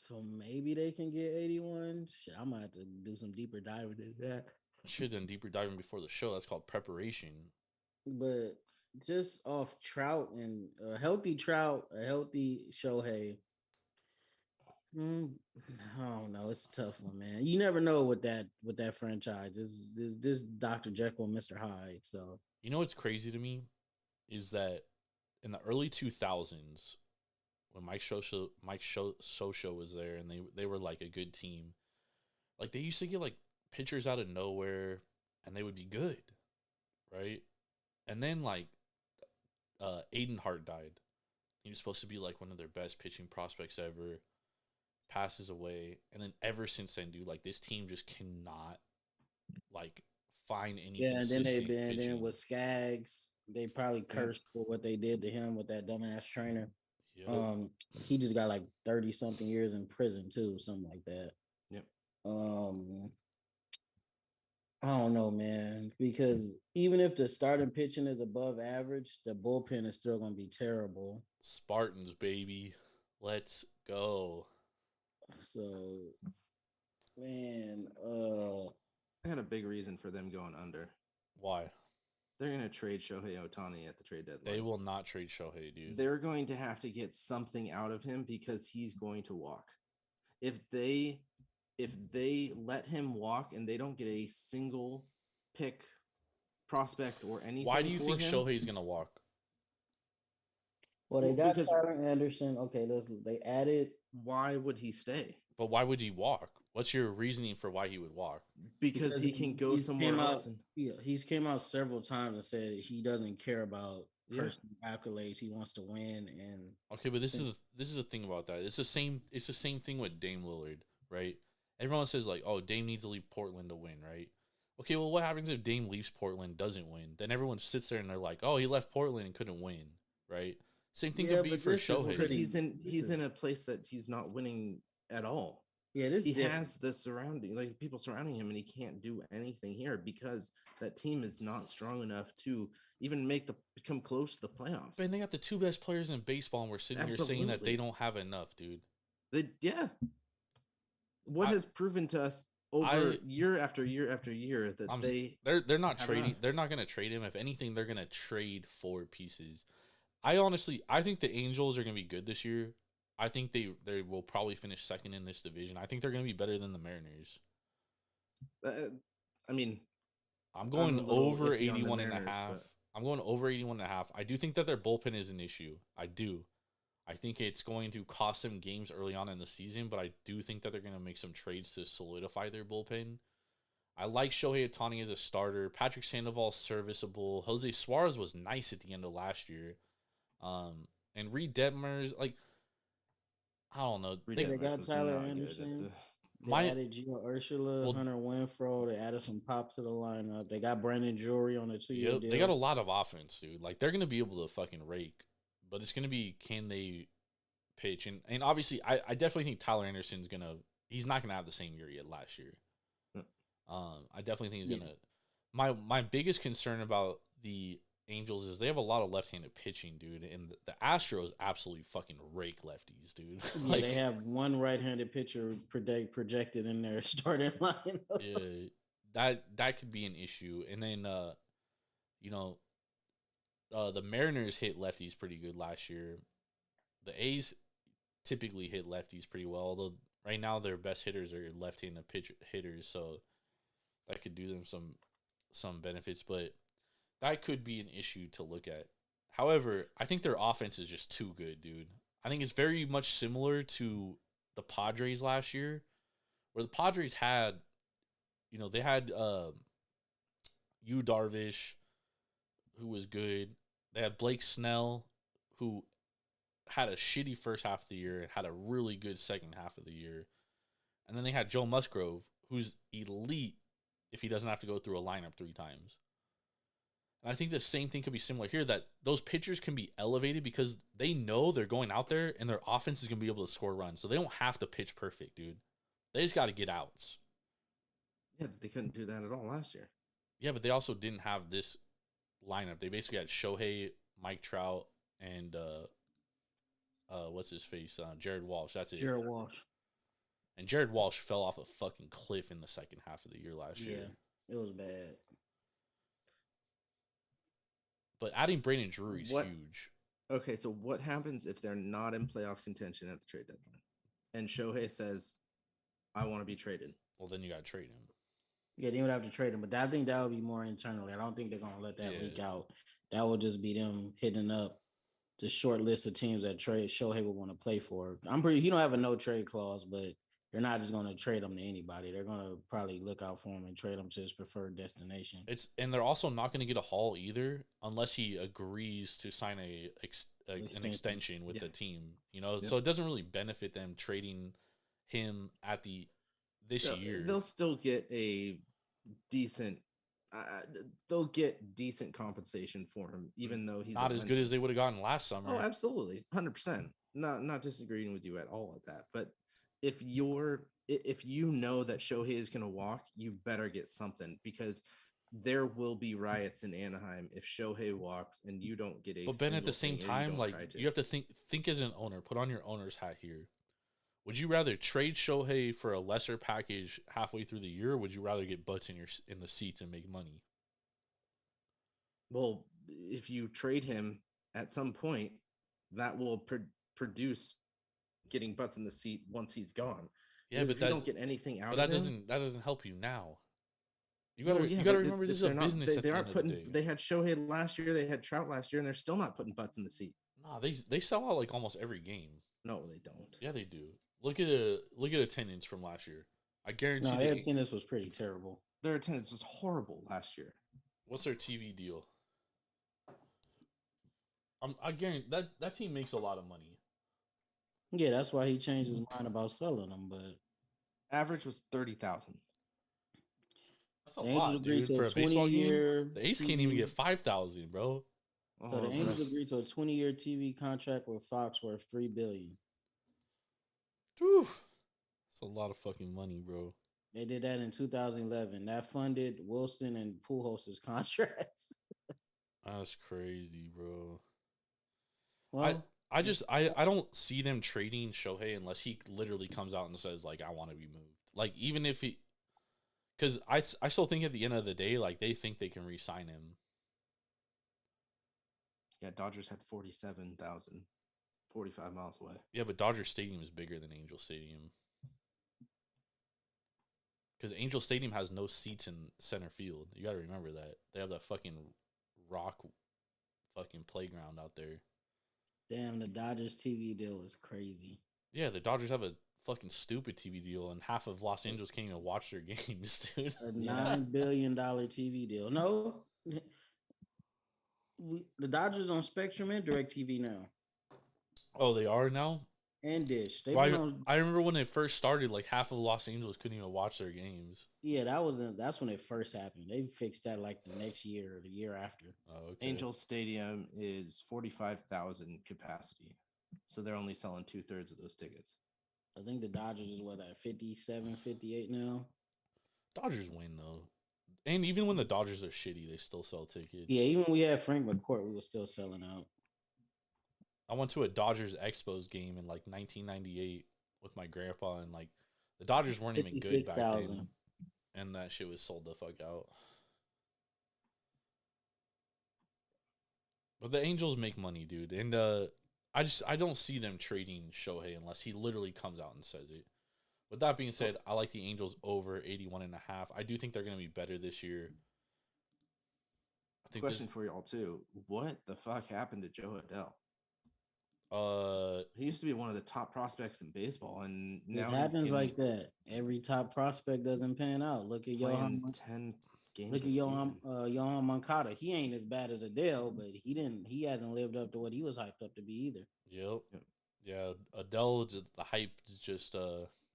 So maybe they can get 81. Shit, I might have to do some deeper diving into that. Should have done deeper diving before the show. That's called preparation. But just off Trout and a healthy Trout, a healthy Shohei. I don't know. It's a tough one, man. You never know with that franchise. This Dr. Jekyll and Mr. Hyde. So you know what's crazy to me is that in the early 2000s, when Mike Scioscia was there, and they were like a good team, like they used to get like pitchers out of nowhere, and they would be good, right? And then like Aiden Hart died. He was supposed to be like one of their best pitching prospects ever. Passes away, and then ever since then, dude, like this team just cannot like find any. Yeah, and then they've been in with Skaggs. They probably cursed for what they did to him with that dumbass trainer. Yep. He just got like 30 something years in prison too, something like that. Yep. I don't know, man, because even if the starting pitching is above average, the bullpen is still gonna be terrible. Spartans, baby, let's go. So, man, I got a big reason for them going under. Why? They're going to trade Shohei Ohtani at the trade deadline. They will not trade Shohei, dude. They're going to have to get something out of him because he's going to walk. If they let him walk and they don't get a single pick prospect or anything, why do you think Shohei's going to walk? Well, they got Tyler Anderson. Okay, they added. Why would he stay? But why would he walk? What's your reasoning for why he would walk? Because he can go somewhere else. He's came out several times and said he doesn't care about personal accolades. He wants to win. And okay, but this is the thing about that. It's the same thing with Dame Lillard, right? Everyone says like, oh, Dame needs to leave Portland to win, right? Okay, well, what happens if Dame leaves Portland, doesn't win? Then everyone sits there and they're like, oh, he left Portland and couldn't win, right? Same thing could be for Shohei. He's in a place that he's not winning at all. Yeah, he has the surrounding, like people surrounding him, and he can't do anything here because that team is not strong enough to even come close to the playoffs. And they got the two best players in baseball, and we're sitting here saying that they don't have enough, dude. What has proven to us over year after year after year that they're not trading. Enough. They're not going to trade him. If anything, they're going to trade for pieces. I think the Angels are going to be good this year. I think they will probably finish second in this division. I think they're going to be better than the Mariners. I'm going over 81.5. I'm going over 81.5. I do think that their bullpen is an issue. I do. I think it's going to cost them games early on in the season, but I do think that they're going to make some trades to solidify their bullpen. I like Shohei Ohtani as a starter. Patrick Sandoval's serviceable. Jose Suarez was nice at the end of last year. And Reed Detmers, like, I don't know. They got Tyler Anderson. They My added Gio Ursula, well, Hunter Winfro. They added some pop to the lineup. They got Brandon Drury on a 2-year yep, deal. they got a lot of offense, dude. Like they're gonna be able to fucking rake, but it's gonna be can they pitch and obviously I definitely think Tyler Anderson's he's not gonna have the same year he had last year. I definitely think he's gonna. My biggest concern about the Angels is they have a lot of left-handed pitching, dude, and the Astros absolutely fucking rake lefties, dude. Yeah, they have one right-handed pitcher projected in their starting lineup. Yeah, that could be an issue. And then you know, the Mariners hit lefties pretty good last year. The A's typically hit lefties pretty well, although right now their best hitters are left-handed hitters, so that could do them some benefits, but that could be an issue to look at. However, I think their offense is just too good, dude. I think it's very much similar to the Padres last year, where the Padres had, they had Yu Darvish, who was good. They had Blake Snell, who had a shitty first half of the year and had a really good second half of the year. And then they had Joe Musgrove, who's elite if he doesn't have to go through a lineup 3 times. And I think the same thing could be similar here, that those pitchers can be elevated because they know they're going out there and their offense is going to be able to score runs. So they don't have to pitch perfect, dude. They just got to get outs. Yeah, they couldn't do that at all last year. Yeah, but they also didn't have this lineup. They basically had Shohei, Mike Trout, and what's his face? Jared Walsh. That's it. Jared Walsh. And Jared Walsh fell off a fucking cliff in the second half of the year last year. Yeah, it was bad. But adding Brandon Drury is huge. Okay, so what happens if they're not in playoff contention at the trade deadline? And Shohei says, I want to be traded. Well, then you got to trade him. Yeah, they would have to trade him, but I think that would be more internally. I don't think they're going to let that leak out. That would just be them hitting up the short list of teams that trade Shohei would want to play for. He don't have a no trade clause, but they're not just going to trade him to anybody. They're going to probably look out for him and trade him to his preferred destination. And they're also not going to get a haul either unless he agrees to sign an extension with the team. So it doesn't really benefit them trading him at this year. They'll still get a decent. They'll get decent compensation for him, even though he's not as good as they would have gotten last summer. Oh, absolutely, 100%. Not disagreeing with you at all at that, but. If you know that Shohei is going to walk, you better get something, because there will be riots in Anaheim if Shohei walks and you don't get a. But Ben, at the same time, you have to think as an owner. Put on your owner's hat here. Would you rather trade Shohei for a lesser package halfway through the year, or would you rather get butts in the seats and make money? Well, if you trade him at some point, that will produce getting butts in the seat once he's gone. Yeah, but you don't get anything out. But that doesn't help you now. You gotta remember this is a business. They aren't putting. They had Shohei last year. They had Trout last year, and they're still not putting butts in the seat. Nah, they sell out like almost every game. No, they don't. Yeah, they do. Look at attendance from last year. I guarantee. No, their attendance was pretty terrible. Their attendance was horrible last year. What's their TV deal? I guarantee that team makes a lot of money. Yeah, that's why he changed his mind about selling them. But average was 30,000. That's a lot, dude, for a baseball game. The A's can't even get 5,000, bro. So the Angels agreed to a 20-year TV contract with Fox worth $3 billion. Whew. That's a lot of fucking money, bro. They did that in 2011. That funded Wilson and Pujols' contracts. That's crazy, bro. Well, I don't see them trading Shohei unless he literally comes out and says, like, I want to be moved. Like, even if he... Because I still think at the end of the day, like, they think they can re-sign him. Yeah, Dodgers had 47,000, 45 miles away. Yeah, but Dodger Stadium is bigger than Angel Stadium. Because Angel Stadium has no seats in center field. You got to remember that. They have that fucking rock fucking playground out there. Damn, the Dodgers TV deal was crazy. Yeah, the Dodgers have a fucking stupid TV deal, and half of Los Angeles can't even watch their games, dude. A $9 billion TV deal. No, the Dodgers on Spectrum and DirecTV now. Oh, they are now? and Dish. They've Well, been on. I remember when it first started, like half of Los Angeles couldn't even watch their games. Yeah, that's when it first happened. They fixed that like the next year or the year after. Oh, okay. Angels Stadium is 45,000 capacity, so they're only selling 2/3 of those tickets. I think the Dodgers is what at 57, 58 now. Dodgers win though, and even when the Dodgers are shitty, they still sell tickets. Yeah, even when we had Frank McCourt, we were still selling out. I went to a Dodgers Expos game in like 1998 with my grandpa, and like the Dodgers weren't even good back then, and that shit was sold the fuck out. But the Angels make money, dude, and I don't see them trading Shohei unless he literally comes out and says it. With that being said, I like the Angels over 81.5. I do think they're going to be better this year. I think Question for y'all too: what the fuck happened to Joe Adele? He used to be one of the top prospects in baseball, and now it happens like that. Every top prospect doesn't pan out. Look at Johan 10 games. Look at Yohan Moncada. He ain't as bad as Adele, but he hasn't lived up to what he was hyped up to be either. Yep. Yeah, Adele, the hype is just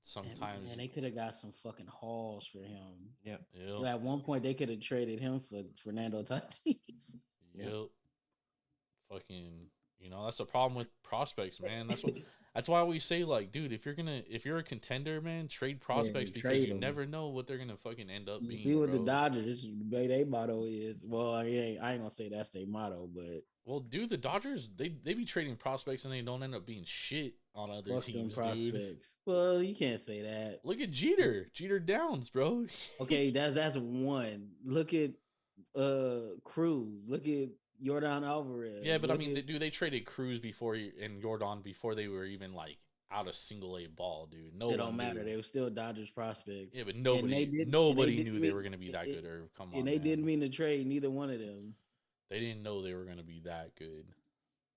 sometimes. And they could have got some fucking hauls for him. Yep. At one point, they could have traded him for Fernando Tatis. Yep. Fucking, that's the problem with prospects, man. That's why we say, like, dude, if you're a contender, man, trade prospects because you never know what they're gonna fucking end up being. See what the Dodgers, their motto is. Well, I ain't gonna say that's their motto, but dude, the Dodgers they be trading prospects and they don't end up being shit on other teams, dude. Well, you can't say that. Look at Jeter Downs, bro. Okay, that's one. Look at Cruz. Look at Yordan Alvarez. Yeah, but they traded Cruz and Yordan before they were even like out of single A ball, dude. It don't matter. They were still Dodgers prospects. Yeah, but nobody knew they were gonna be that good. Or come on, and they didn't mean to trade neither one of them. They didn't know they were gonna be that good.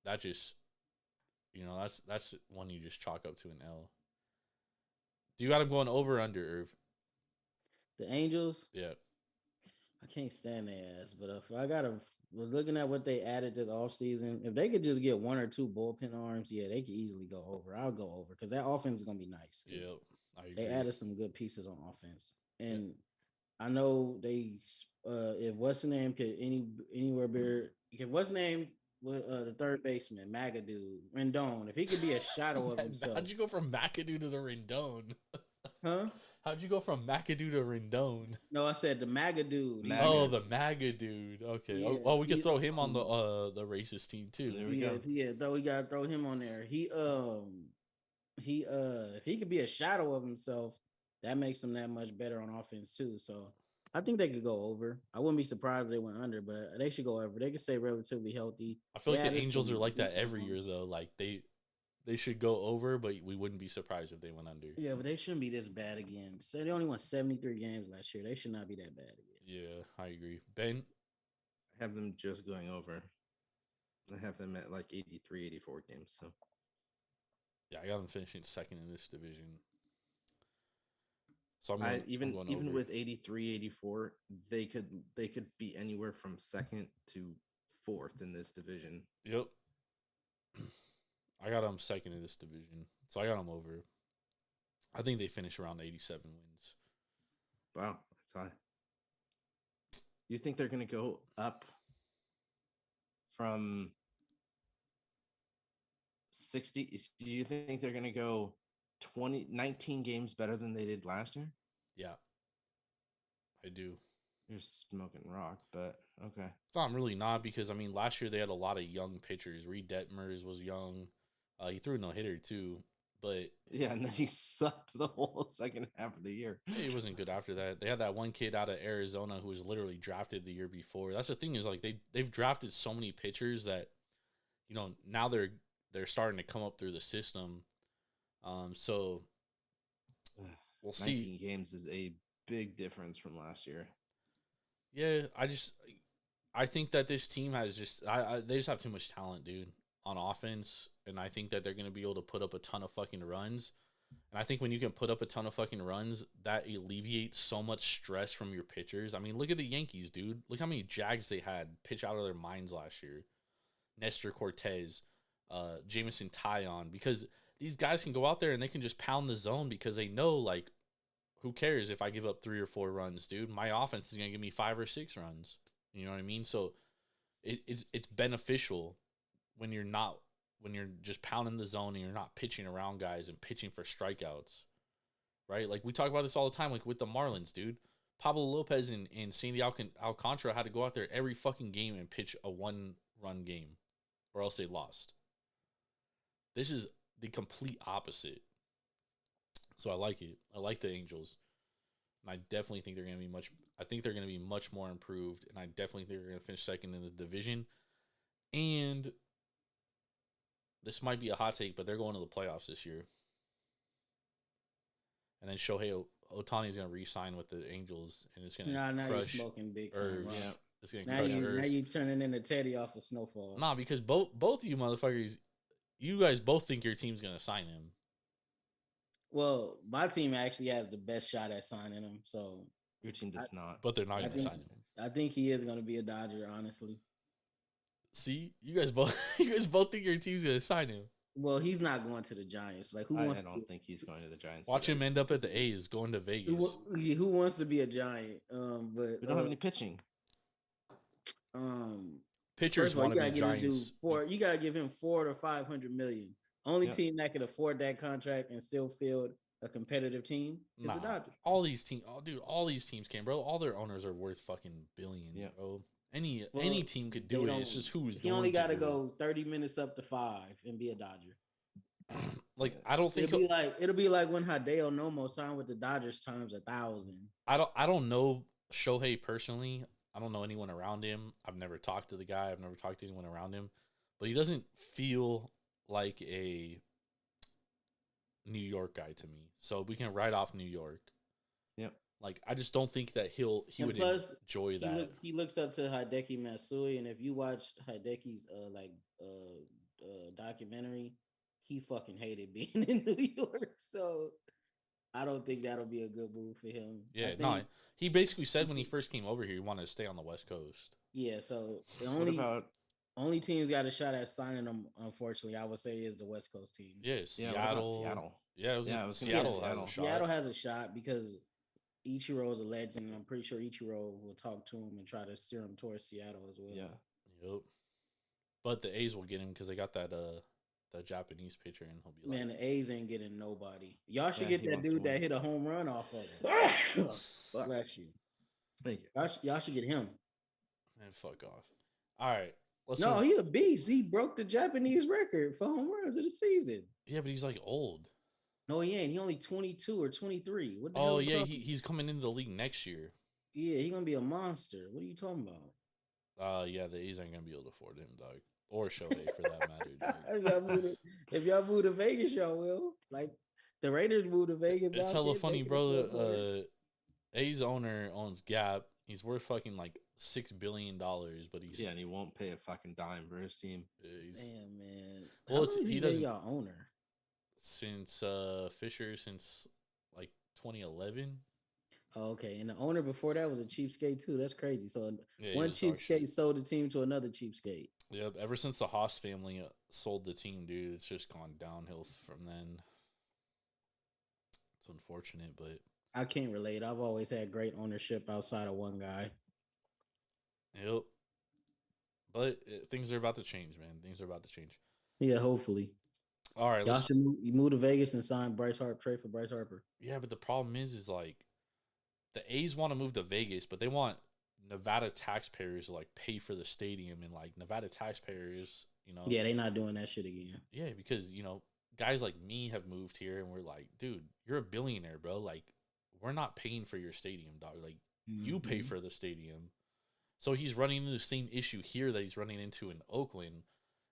That just, that's one you just chalk up to an L. Do you got them going over or under, Irv? The Angels? Yeah. I can't stand their ass, but if I gotta, looking at what they added this offseason, if they could just get one or two bullpen arms, yeah, they could easily go over. I'll go over because that offense is gonna be nice. Yeah, they added some good pieces on offense, and I know they. If what's the name could anywhere be, if what's the name with the third baseman Magadou Rendon, if he could be a shadow of himself. How'd you go from Magadou to the Rendon? Huh? How'd you go from Magadou to Rendon? No, I said the Magadou. Oh, the Magadou. Okay. Yeah, we could throw him on the racist team too. There we go. Yeah, though we gotta throw him on there. He if he could be a shadow of himself, that makes him that much better on offense too. So I think they could go over. I wouldn't be surprised if they went under, but they should go over. They could stay relatively healthy. I feel like the Angels are like that every year though. Like they should go over, but we wouldn't be surprised if they went under. Yeah, but they shouldn't be this bad again. So they only won 73 games last year. They should not be that bad again. Yeah, I agree. Ben? I have them just going over. I have them at like 83, 84 games. So yeah, I got them finishing second in this division. So even with 83, 84, they could be anywhere from second to fourth in this division. Yep. I got them second in this division. So I got them over. I think they finish around 87 wins. Wow, that's high. You think they're going to go up from 60? Do you think they're going to go 19 games better than they did last year? Yeah, I do. You're smoking rock, but okay. No, I'm really not because, last year they had a lot of young pitchers. Reed Detmers was young. He threw a no-hitter too, but... Yeah, and then he sucked the whole second half of the year. He wasn't good after that. They had that one kid out of Arizona who was literally drafted the year before. That's the thing is, like, they've drafted so many pitchers that, now they're starting to come up through the system. So we'll see. 19 games is a big difference from last year. Yeah, I think that this team has they just have too much talent, dude, on offense, and I think that they're going to be able to put up a ton of fucking runs. And I think when you can put up a ton of fucking runs, that alleviates so much stress from your pitchers. Look at the Yankees, dude. Look how many Jags they had pitch out of their minds last year. Nestor Cortez, Jameson Taillon, because these guys can go out there and they can just pound the zone because they know, like, who cares if I give up 3 or 4 runs, dude? My offense is gonna give me 5 or 6 runs. You know what I mean? So it's beneficial when you're just pounding the zone and you're not pitching around guys and pitching for strikeouts, right? Like we talk about this all the time, like with the Marlins, dude. Pablo Lopez and Sandy Alcantara had to go out there every fucking game and pitch a 1-run game, or else they lost. This is the complete opposite. So I like it. I like the Angels. And I definitely think they're going to be much more improved. And I definitely think they're going to finish second in the division. And this might be a hot take, but they're going to the playoffs this year. And then Shohei Ohtani is going to re-sign with the Angels, and it's going to now crush you're smoking big time. Irvs. Yeah. It's going to crush Irvs. Now you turning into Teddy off of Snowfall. Nah, because both of you motherfuckers, you guys both think your team's going to sign him. Well, my team actually has the best shot at signing him, so Your team does not. But they're not going to sign him. I think he is going to be a Dodger, honestly. See, you guys both think your team's going to sign him. Well, he's not going to the Giants. Like, I don't think he's going to the Giants. Watch him end up at the A's, going to Vegas. Who wants to be a Giant? But we don't have any pitching. Pitchers want to be Giants. You got to give him $400 to $500 million. Only team that could afford that contract and still field a competitive team is the Dodgers. All these teams can, bro. All their owners are worth fucking billions, bro. Any team could do it. It's just who's. He only got to go 30 minutes up to 5 and be a Dodger. Like I don't think it'll be like when Hideo Nomo signed with the Dodgers times 1,000. I don't know Shohei personally. I don't know anyone around him. I've never talked to the guy. I've never talked to anyone around him. But he doesn't feel like a New York guy to me. So we can write off New York. Yep. Like I just don't think that he would enjoy that. He looks up to Hideki Matsui, and if you watch Hideki's documentary, he fucking hated being in New York. So I don't think that'll be a good move for him. Yeah, no. He basically said when he first came over here, he wanted to stay on the West Coast. Yeah, so the only team's got a shot at signing him, unfortunately, I would say, is the West Coast team. Yeah, Seattle. Yeah, it was Seattle. Seattle has a shot because Ichiro is a legend. I'm pretty sure Ichiro will talk to him and try to steer him towards Seattle as well. Yeah. Yep. But the A's will get him because they got that the Japanese pitcher, and he'll be man, the A's ain't getting nobody. Y'all should get that dude that hit a home run off of him. Bless you. Thank you. Y'all should get him. Man, fuck off. All right. He a beast. He broke the Japanese record for home runs of the season. Yeah, but he's like old. No, he ain't. He only 22 or 23. What the hell yeah, he's coming into the league next year. Yeah, he's gonna be a monster. What are you talking about? Yeah, the A's ain't gonna be able to afford him, dog. Or Shohei for that matter. If y'all move to Vegas, y'all will. Like the Raiders move to Vegas. It's hella funny, bro. A's owner owns Gap. He's worth fucking like $6 billion, but and he won't pay a fucking dime for his team. Damn, man. Well, he doesn't. Y'all owner since Fisher since like 2011. Oh, okay, and the owner before that was a cheapskate too. That's crazy. So one cheapskate sold the team to another cheapskate. Yep. Ever since the Haas family sold the team, dude, it's just gone downhill from then. It's unfortunate, but I can't relate. I've always had great ownership outside of one guy. Yep. But things are about to change, man. Things are about to change. Yeah, hopefully. All right. You move to Vegas and sign Bryce Harper, trade for Bryce Harper. Yeah, but the problem is like the A's want to move to Vegas, but they want Nevada taxpayers to like pay for the stadium, and like Nevada taxpayers, Yeah, they not doing that shit again. Yeah, because guys like me have moved here, and we're like, dude, you're a billionaire, bro. Like, we're not paying for your stadium, dog. Like, you pay for the stadium. So he's running into the same issue here that he's running into in Oakland,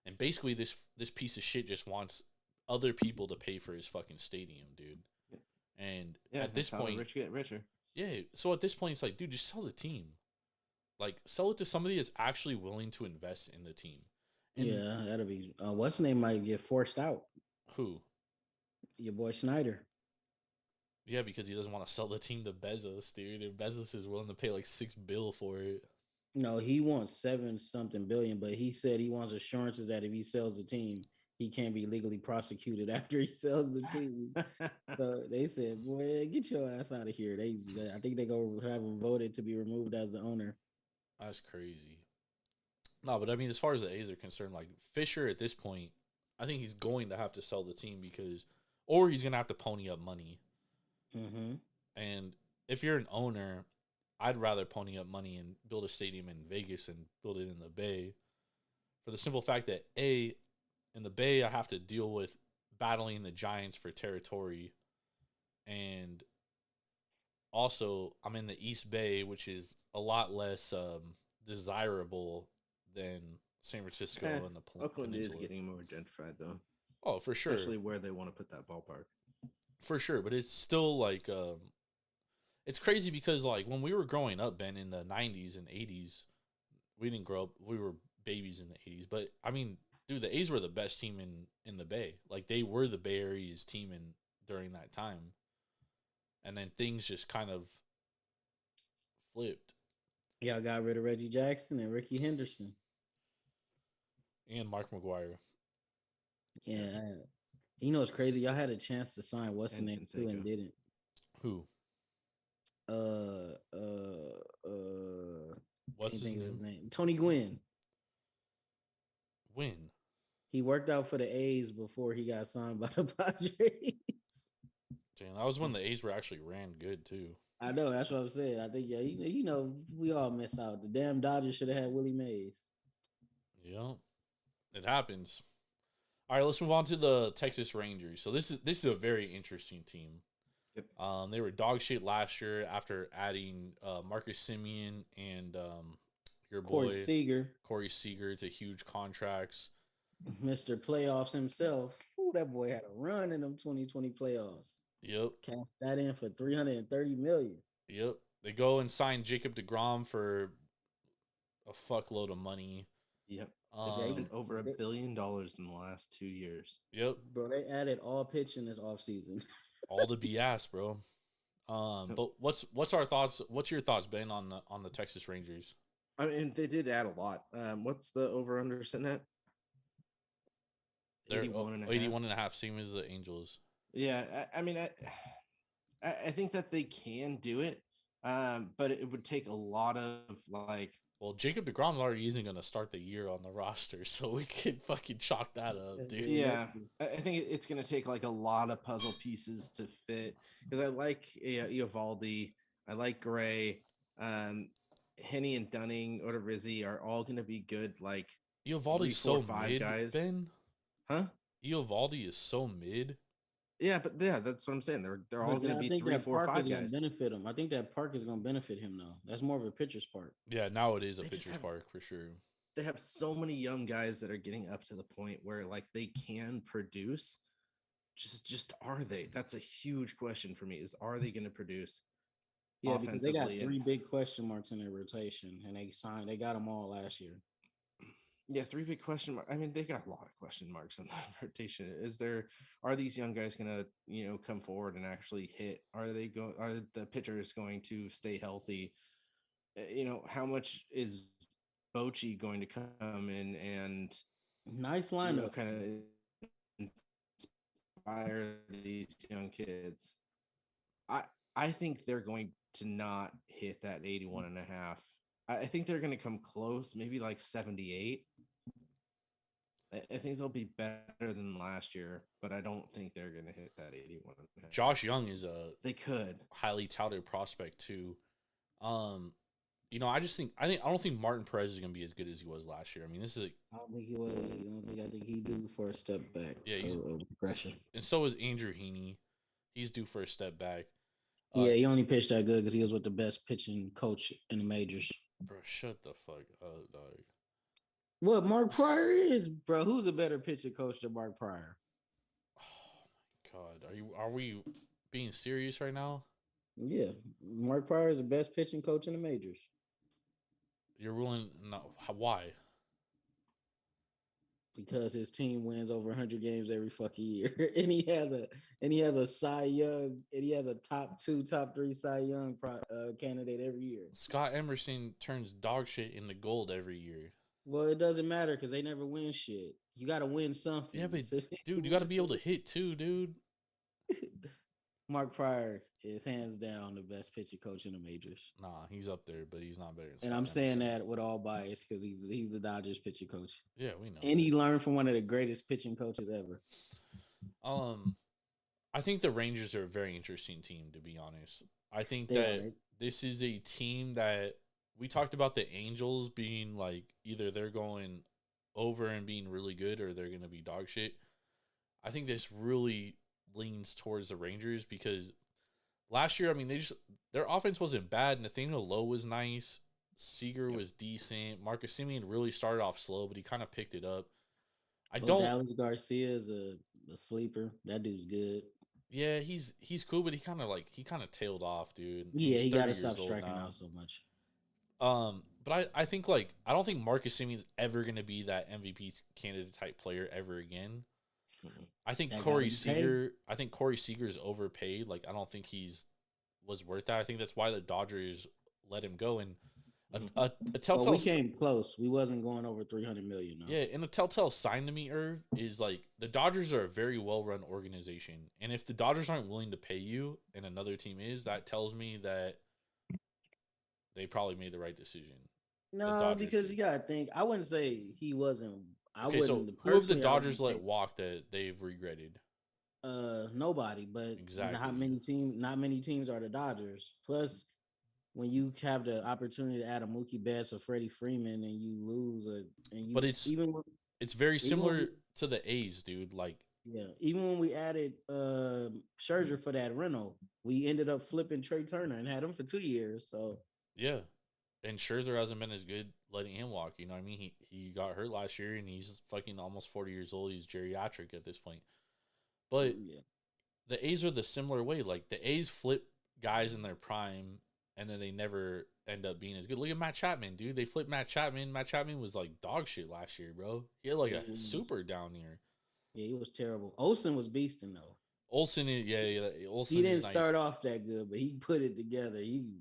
and basically this piece of shit just wants other people to pay for his fucking stadium, dude. And at this point, rich get richer. Yeah. So at this point, it's like, dude, just sell the team. Like, sell it to somebody that's actually willing to invest in the team. And yeah, that'll be. What's his name might get forced out. Who? Your boy Snyder. Yeah, because he doesn't want to sell the team to Bezos, dude. And Bezos is willing to pay like $6 billion for it. No, he wants 7-something billion, but he said he wants assurances that if he sells the team, he can't be legally prosecuted after he sells the team. So they said, "Boy, get your ass out of here." I think they go have him voted to be removed as the owner. That's crazy. No, but I mean, as far as the A's are concerned, like Fisher at this point, I think he's going to have to sell the team or he's going to have to pony up money. Mm-hmm. And if you're an owner, I'd rather pony up money and build a stadium in Vegas and build it in the Bay, for the simple fact that in the Bay, I have to deal with battling the Giants for territory, and also I'm in the East Bay, which is a lot less desirable than San Francisco and the Oakland Peninsula. is getting more gentrified, though. Oh, for sure. Especially where they want to put that ballpark. For sure, but it's still like it's crazy because like when we were growing up, Ben, in the 90s and 80s, we didn't grow up. We were babies in the 80s, but I mean, dude, the A's were the best team in the Bay. Like they were the Bay Area's team during that time, and then things just kind of flipped. Y'all got rid of Reggie Jackson and Ricky Henderson and Mark McGuire. Yeah, you know it's crazy. Y'all had a chance to sign what's the name too and didn't. Who? What's his name? Tony Gwynn. When? He worked out for the A's before he got signed by the Padres. Damn, that was when the A's were actually ran good too. I know, that's what I'm saying. I think you know, we all miss out. The damn Dodgers should have had Willie Mays. Yeah, it happens. All right, let's move on to the Texas Rangers. So this is a very interesting team. Yep. They were dog shit last year after adding Marcus Semien and your boy Corey Seager to huge contracts. Mr. Playoffs himself. Ooh, that boy had a run in them 2020 playoffs. Yep. Cashed that in for $330 million. Yep. They go and sign Jacob deGrom for a fuckload of money. Yep. They've spent over $1 billion in the last 2 years. Yep. Bro, they added all pitching this offseason. All the BS, bro. But what's our thoughts? What's your thoughts, Ben, on the Texas Rangers? I mean, they did add a lot. What's the over/under sitting at? They're 81.5, same as the Angels. Yeah, I mean, I think that they can do it, but it would take a lot of like. Well, Jacob deGrom already isn't going to start the year on the roster, so we could fucking chalk that up, dude. Yeah, I think it's going to take like a lot of puzzle pieces to fit, because I like Eovaldi, I like Gray, Henny and Dunning, Odorizzi are all going to be good. Like Eovaldi's so mid, guys. Ben. Huh? Eovaldi is so mid. Yeah, but yeah, that's what I'm saying. They're all going to be 3, 4, 5 guys. Benefit him. I think that park is going to benefit him though. That's more of a pitcher's park. Yeah, now it is a pitcher's park for sure. They have so many young guys that are getting up to the point where like they can produce. Just are they? That's a huge question for me. Are they going to produce? Yeah, because they got 3 big question marks in their rotation, and they got them all last year. Yeah, 3 big question marks. I mean, they got a lot of question marks in that rotation. Are these young guys gonna, come forward and actually hit? Are the pitchers going to stay healthy? How much is Bochy going to come in and nice lineup, kind of inspire these young kids? I think they're going to not hit that 81.5. I think they're going to come close, maybe like 78. I think they'll be better than last year, but I don't think they're going to hit that 81. Josh Young is they could highly touted prospect too. I don't think Martin Perez is going to be as good as he was last year. I mean, this is I don't think he was. I think he due for a step back. Yeah, he's progression. And so is Andrew Heaney. He's due for a step back. Yeah, he only pitched that good because he was with the best pitching coach in the majors. Bro, shut the fuck up, dog. What Mark Pryor is, bro? Who's a better pitching coach than Mark Pryor? Oh my God, are we being serious right now? Yeah, Mark Pryor is the best pitching coach in the majors. You're ruling no? Why? Because his team wins over 100 games every fucking year, and he has a Cy Young, and he has a top 2, top 3 Cy Young candidate every year. Scott Emerson turns dog shit into gold every year. Well, it doesn't matter because they never win shit. You got to win something. Yeah, but dude, you got to be able to hit too, dude. Mark Pryor is hands down the best pitching coach in the majors. Nah, he's up there, but he's not better than And Scott I'm saying Henderson. that with all bias because he's the Dodgers pitching coach. Yeah, we know. And that. he learned from one of the greatest pitching coaches ever. I think the Rangers are a very interesting team, to be honest. I think They that are. this is a team that we talked about the Angels being like either they're going over and being really good or they're going to be dog shit. I think this really leans towards the Rangers because last year, I mean, their offense wasn't bad. Nathaniel Lowe was nice. Seager was decent. Marcus Semien really started off slow, but he kind of picked it up. Dallas Garcia is a sleeper. That dude's good. Yeah, he's cool, but he kind of tailed off, dude. Yeah, He's he got to 30 stop years old striking now. out so much. But I think I don't think Marcus Semien's ever gonna be that MVP candidate type player ever again. I think Corey Seager is overpaid. Like I don't think was worth that. I think that's why the Dodgers let him go. And a telltale we came close. We wasn't going over 300 million. No. Yeah, and the telltale sign to me, Irv, is like the Dodgers are a very well run organization, and if the Dodgers aren't willing to pay you, and another team is, that tells me that they probably made the right decision. No, because you gotta think. I wouldn't say he wasn't. Okay, so who have the Dodgers let walk that they've regretted? Nobody. But exactly. Not many teams are the Dodgers. Plus, when you have the opportunity to add a Mookie Betts or Freddie Freeman and you lose, but it's very similar to the A's, dude. Like, yeah, even when we added Scherzer for that rental, we ended up flipping Trey Turner and had him for 2 years. So yeah. And Scherzer hasn't been as good letting him walk. You know what I mean? He got hurt last year, and he's fucking almost 40 years old. He's geriatric at this point. But the A's are the similar way. Like, the A's flip guys in their prime, and then they never end up being as good. Look at Matt Chapman, dude. They flipped Matt Chapman. Matt Chapman was, like, dog shit last year, bro. He had, like, a super down year. Yeah, he was terrible. Olsen was beasting, though. Olsen, Olsen. He didn't start off that good, but he put it together. He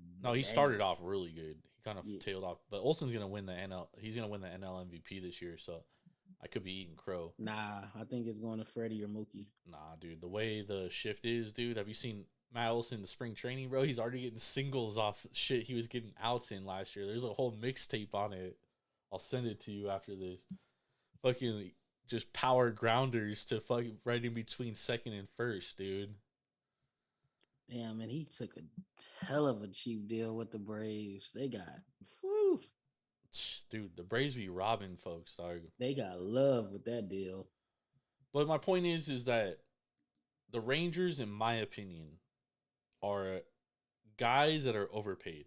started off really good. He kind of tailed off, but Olsen's gonna win the NL. He's gonna win the NL MVP this year, so I could be eating crow. Nah, I think it's going to Freddie or Mookie. Nah, dude, the way the shift is, dude. Have you seen Matt Olson in the spring training, bro? He's already getting singles off shit he was getting outs in last year. There's a whole mixtape on it. I'll send it to you after this. Fucking just power grounders to fucking right in between second and first, dude. Damn, man, he took a hell of a cheap deal with the Braves. They got, whew. Dude, the Braves be robbing folks, dog. They got love with that deal. But my point is that the Rangers, in my opinion, are guys that are overpaid,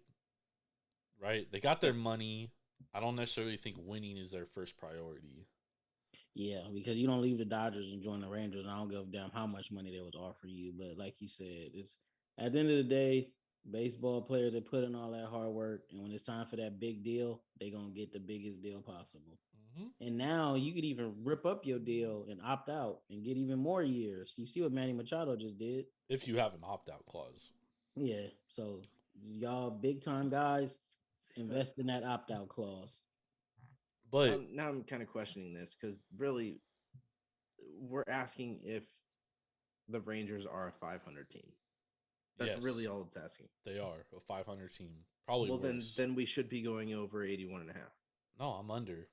right? They got their money. I don't necessarily think winning is their first priority. Yeah, because you don't leave the Dodgers and join the Rangers. And I don't give a damn how much money they was offering you. But like you said, it's at the end of the day, baseball players, they put in all that hard work. And when it's time for that big deal, they're going to get the biggest deal possible. Mm-hmm. And now you could even rip up your deal and opt out and get even more years. You see what Manny Machado just did? If you have an opt-out clause. Yeah, so y'all big-time guys, invest in that opt-out clause. But now I'm kind of questioning this because really we're asking if the Rangers are a 500 team. That's really all it's asking. They are a 500 team. Probably well, worse. Then we should be going over 81.5. No, I'm under.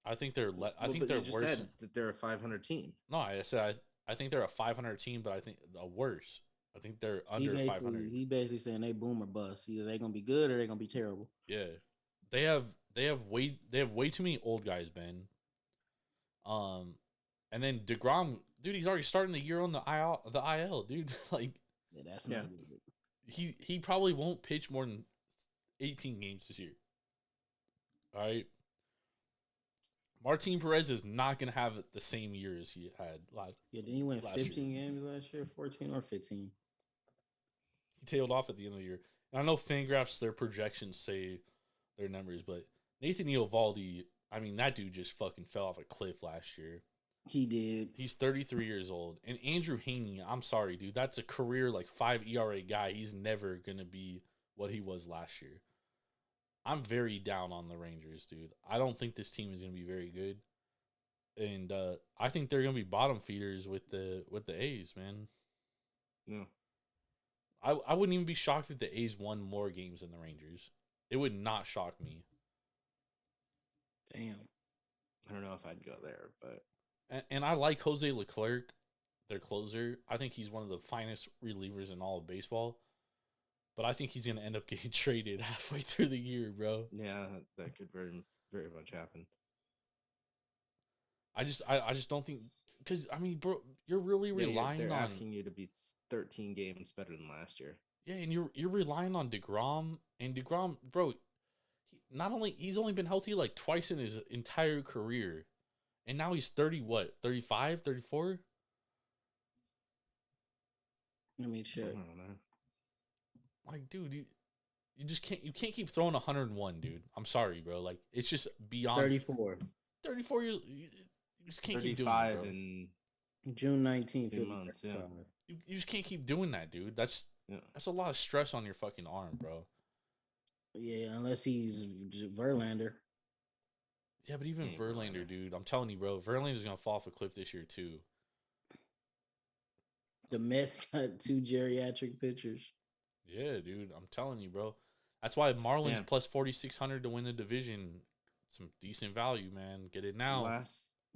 I think they're I think but they're you just worse. Said that they're a 500 team. No, I said I think they're a 500 team, but I think worse. I think they're under 500. He basically saying they boom or bust. Either they're gonna be good or they're gonna be terrible. Yeah, they have way too many old guys, Ben. And then DeGrom, dude, he's already starting the year on the IL, dude. Like, yeah, that's not good. He probably won't pitch more than 18 games this year. All right. Martin Perez is not going to have the same year as he had last. Yeah, didn't he win 15 games last year? 14 or 15? He tailed off at the end of the year. And I know Fangraphs, their projections say their numbers, but Nathan Eovaldi, I mean, that dude just fucking fell off a cliff last year. He did. He's 33 years old. And Andrew Heaney, I'm sorry, dude. That's a career, 5 ERA guy. He's never going to be what he was last year. I'm very down on the Rangers, dude. I don't think this team is going to be very good. And I think they're going to be bottom feeders with the A's, man. No. I wouldn't even be shocked if the A's won more games than the Rangers. It would not shock me. Damn. I don't know if I'd go there, but And I like Jose Leclerc, their closer. I think he's one of the finest relievers in all of baseball. But I think he's going to end up getting traded halfway through the year, bro. yeah, that could very, very much happen. I just don't think, because I mean, bro, you're really relying they're on asking you to beat 13 games better than last year. Yeah, and you're relying on DeGrom, and DeGrom, bro, he's only been healthy like twice in his entire career, and now he's 30, what, 35, 34? Let me check. Somewhere on there. Like, dude, you just can't keep throwing 101, dude. I'm sorry, bro. Like, it's just beyond 34. 34 years. You just can't keep doing 35 it, bro. in June 19th. 2 months, yeah. You just can't keep doing that, dude. That's a lot of stress on your fucking arm, bro. Yeah, unless he's Verlander. Yeah, but even Verlander, dude, I'm telling you, bro, Verlander's gonna fall off a cliff this year too. The Mets got 2 geriatric pitchers. Yeah, dude, I'm telling you, bro. That's why Marlins plus 4,600 to win the division. Some decent value, man. Get it now.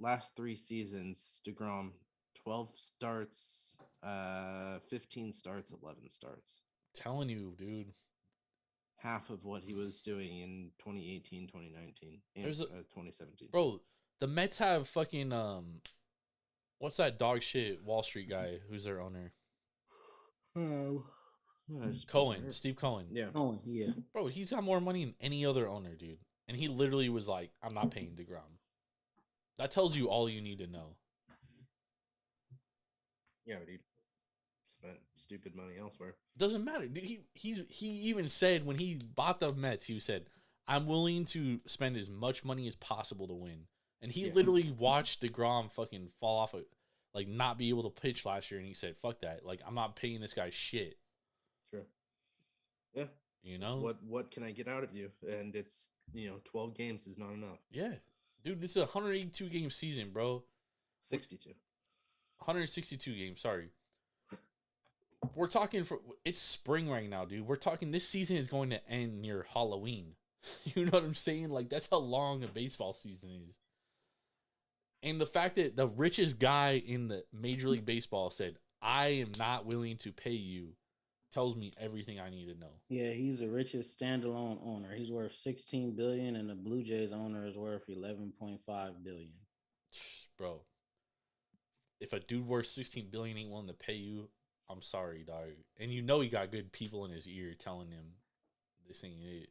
Last 3 seasons, DeGrom 12 starts, 15 starts, 11 starts. Telling you, dude. Half of what he was doing in 2018, 2019, and 2017. Bro, the Mets have fucking what's that dog shit Wall Street guy who's their owner? Cohen, Steve Cohen. Yeah. Oh, yeah. Bro, he's got more money than any other owner, dude. And he literally was like, I'm not paying DeGrom. That tells you all you need to know. Yeah, but he spent stupid money elsewhere. Doesn't matter. Dude, he even said when he bought the Mets, he said, I'm willing to spend as much money as possible to win. And he literally watched DeGrom fucking fall off, like not be able to pitch last year. And he said, fuck that. Like, I'm not paying this guy shit. Sure. Yeah. You know? What can I get out of you? And it's, 12 games is not enough. Yeah. Dude, this is a 182 game season, bro. 62. 162 games, sorry. We're talking it's spring right now, dude. We're talking this season is going to end near Halloween. You know what I'm saying? Like, that's how long a baseball season is. And the fact that the richest guy in the Major League Baseball said, I am not willing to pay you, tells me everything I need to know. Yeah, he's the richest standalone owner. He's worth $16 billion, and the Blue Jays owner is worth $11.5 billion. Bro, if a dude worth $16 billion ain't willing to pay you, I'm sorry, dog. And you know he got good people in his ear telling him this ain't it.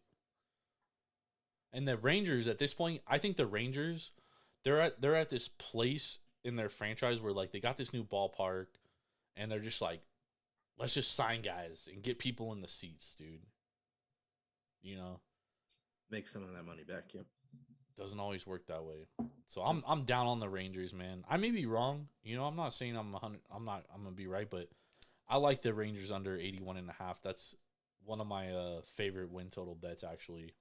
And the Rangers at this point, I think the Rangers, they're at this place in their franchise where like they got this new ballpark, and they're just like, let's just sign guys and get people in the seats, dude. You know, make some of that money back. Yeah, doesn't always work that way. So I'm down on the Rangers, man. I may be wrong. I'm not saying I'm gonna be right, but I like the Rangers under 81.5. That's one of my favorite win total bets, actually.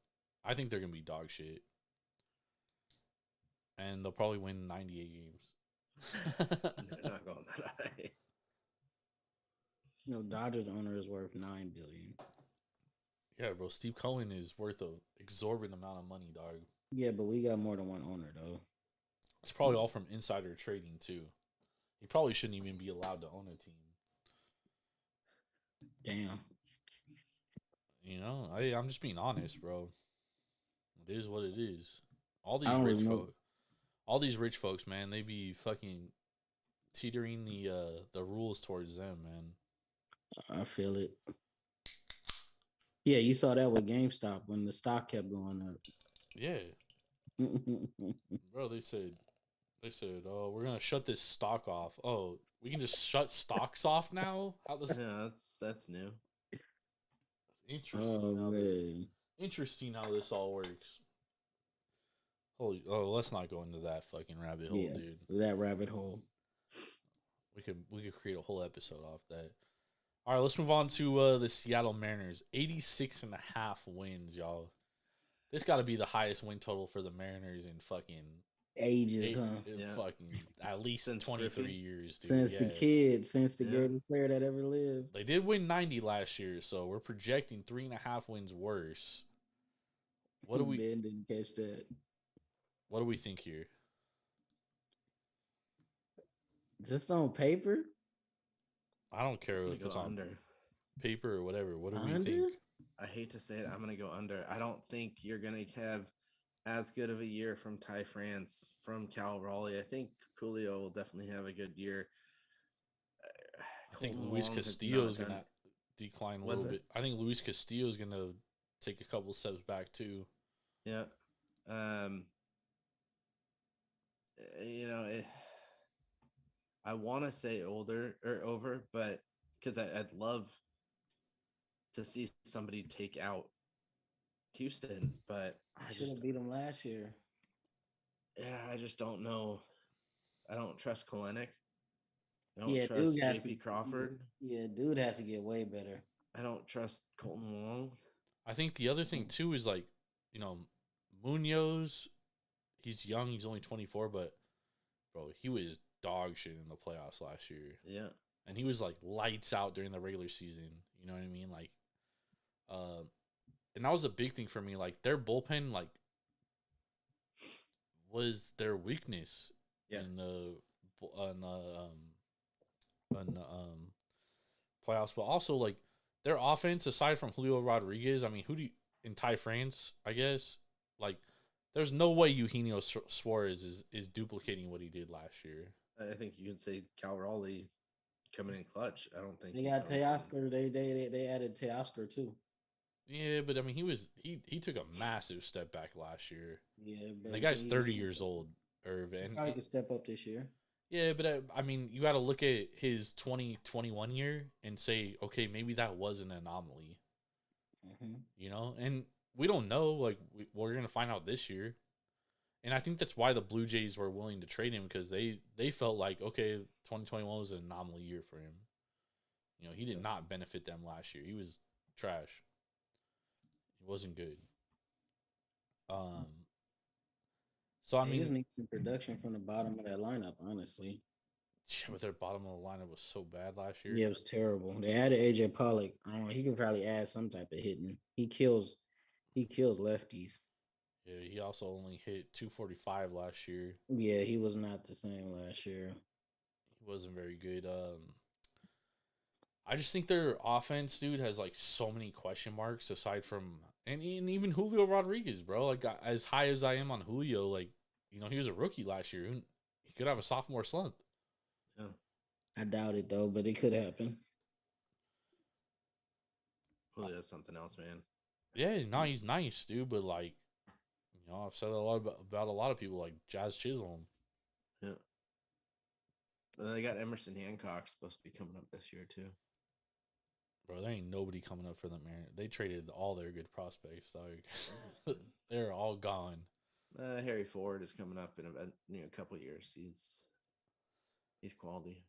I think they're gonna be dog shit, and they'll probably win 98 games. They're not going that high. Dodgers owner is worth $9 billion. Yeah, bro. Steve Cohen is worth an exorbitant amount of money, dog. Yeah, but we got more than one owner, though. It's probably all from insider trading, too. He probably shouldn't even be allowed to own a team. Damn. I'm just being honest, bro. It is what it is. All these rich folks, man, they be fucking teetering the rules towards them, man. I feel it. Yeah, you saw that with GameStop when the stock kept going up. Yeah. Bro, they said, oh, we're gonna shut this stock off. Oh, we can just shut stocks off now? How does that's new. Interesting how this all works. Let's not go into that fucking rabbit hole, dude. That rabbit hole. We could create a whole episode off that. All right, let's move on to the Seattle Mariners. 86.5 wins, y'all. This got to be the highest win total for the Mariners in fucking Ages, huh? fucking at least Since 23 Griffey? years, dude. Since the kid, since the greatest player that ever lived. They did win 90 last year, so we're projecting 3.5 wins worse. What do we? Ben didn't catch that. What do we think here? Just on paper. I don't care if it's on paper or whatever. What do we think? I hate to say it, I'm gonna go under. I don't think you're gonna have as good of a year from Ty France, from Cal Raleigh. I think Julio will definitely have a good year. I think Luis Castillo is gonna decline a little bit. I think Luis Castillo is gonna take a couple steps back too. Yeah. I want to say older or over, but because I'd love to see somebody take out Houston, but I should have beat them last year. Yeah, I just don't know. I don't trust Kalenic. I don't trust JP Crawford. Yeah, dude has to get way better. I don't trust Colton Wong. I think the other thing too is like, Munoz, he's young, he's only 24, but bro, he was dog shit in the playoffs last year. Yeah. And he was like lights out during the regular season. You know what I mean? Like, and that was a big thing for me. Like their bullpen, like, was their weakness in the playoffs, but also like their offense, aside from Julio Rodriguez, I mean, in Ty France, I guess, like, there's no way Eugenio Suarez is duplicating what he did last year. I think you could say Cal Raleigh coming in clutch. I don't think they got Teoscar. They added Teoscar too. Yeah, but I mean, he took a massive step back last year. Yeah, but the guy's 30 years old. Irvin, probably could step up this year. Yeah, but I mean, you got to look at his 2021 year and say, okay, maybe that was an anomaly. And we don't know. Like, we're going to find out this year. And I think that's why the Blue Jays were willing to trade him, because they felt like, okay, 2021 was an anomaly year for him. He did not benefit them last year. He was trash. He wasn't good. So, I mean, they just need some production from the bottom of that lineup, honestly. Yeah, but their bottom of the lineup was so bad last year. Yeah, it was terrible. They added AJ Pollock. I don't know. He can probably add some type of hitting. He kills lefties. Yeah, he also only hit 245 last year. Yeah, he was not the same last year. He wasn't very good. I just think their offense, dude, has like so many question marks aside from and even Julio Rodriguez, bro. Like, as high as I am on Julio, like, he was a rookie last year. He could have a sophomore slump. Yeah. I doubt it though, but it could happen. Julio's something else, man. Yeah, no, he's nice, dude, but like, I've said a lot about a lot of people, like Jazz Chisholm. Yeah. Well, they got Emerson Hancock supposed to be coming up this year too. Bro, there ain't nobody coming up for them, man. They traded all their good prospects, dog. They're all gone. Harry Ford is coming up in a couple of years. He's quality.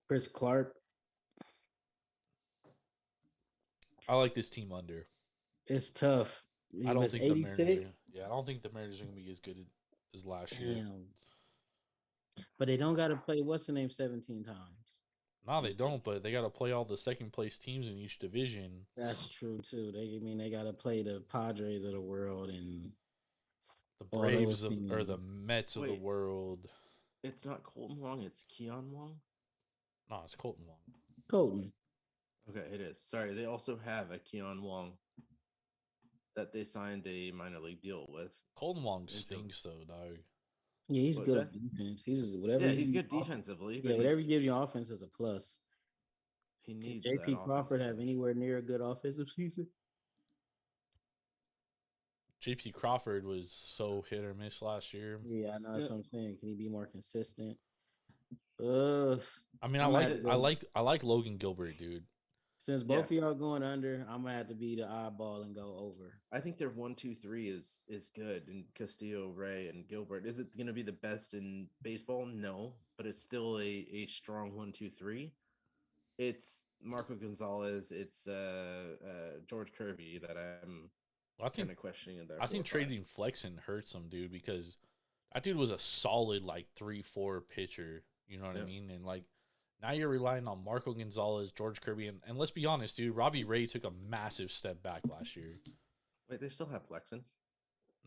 Chris Clark. I like this team under. It's tough. I don't think 86? The Mariners. I don't think the Mariners are going to be as good as last year. But they don't got to play what's the name 17 times. No, they don't. But they got to play all the second place teams in each division. That's true too. They got to play the Padres of the world and the Braves or the Mets of the world. It's not Colton Wong. It's Keon Wong. No, it's Colton Wong. Colton. Okay, it is. Sorry, they also have a Keon Wong that they signed a minor league deal with. Colton Wong stinks though, dog. Yeah, he's good at defense. He's whatever. Yeah, he's good defensively. Yeah, whatever he gives you offense is a plus. He needs JP Crawford have anywhere near a good offensive season? JP Crawford was so hit or miss last year. Yeah, I know that's what I'm saying. Can he be more consistent? I mean, I like Logan Gilbert, dude. Since both of y'all going under, I'm gonna have to be the oddball and go over. I think their 1, 2, 3 is good. And Castillo, Ray, and Gilbert. Is it gonna be the best in baseball? No, but it's still a strong 1, 2, 3. It's Marco Gonzalez. It's George Kirby that I'm Well, kind of questioning in there. I think trading Flexen hurts him, dude, because that dude was a solid like 3-4 pitcher. You know what I mean? And like now you're relying on Marco Gonzalez, George Kirby, and let's be honest, dude, Robbie Ray took a massive step back last year. Wait, they still have Flexen?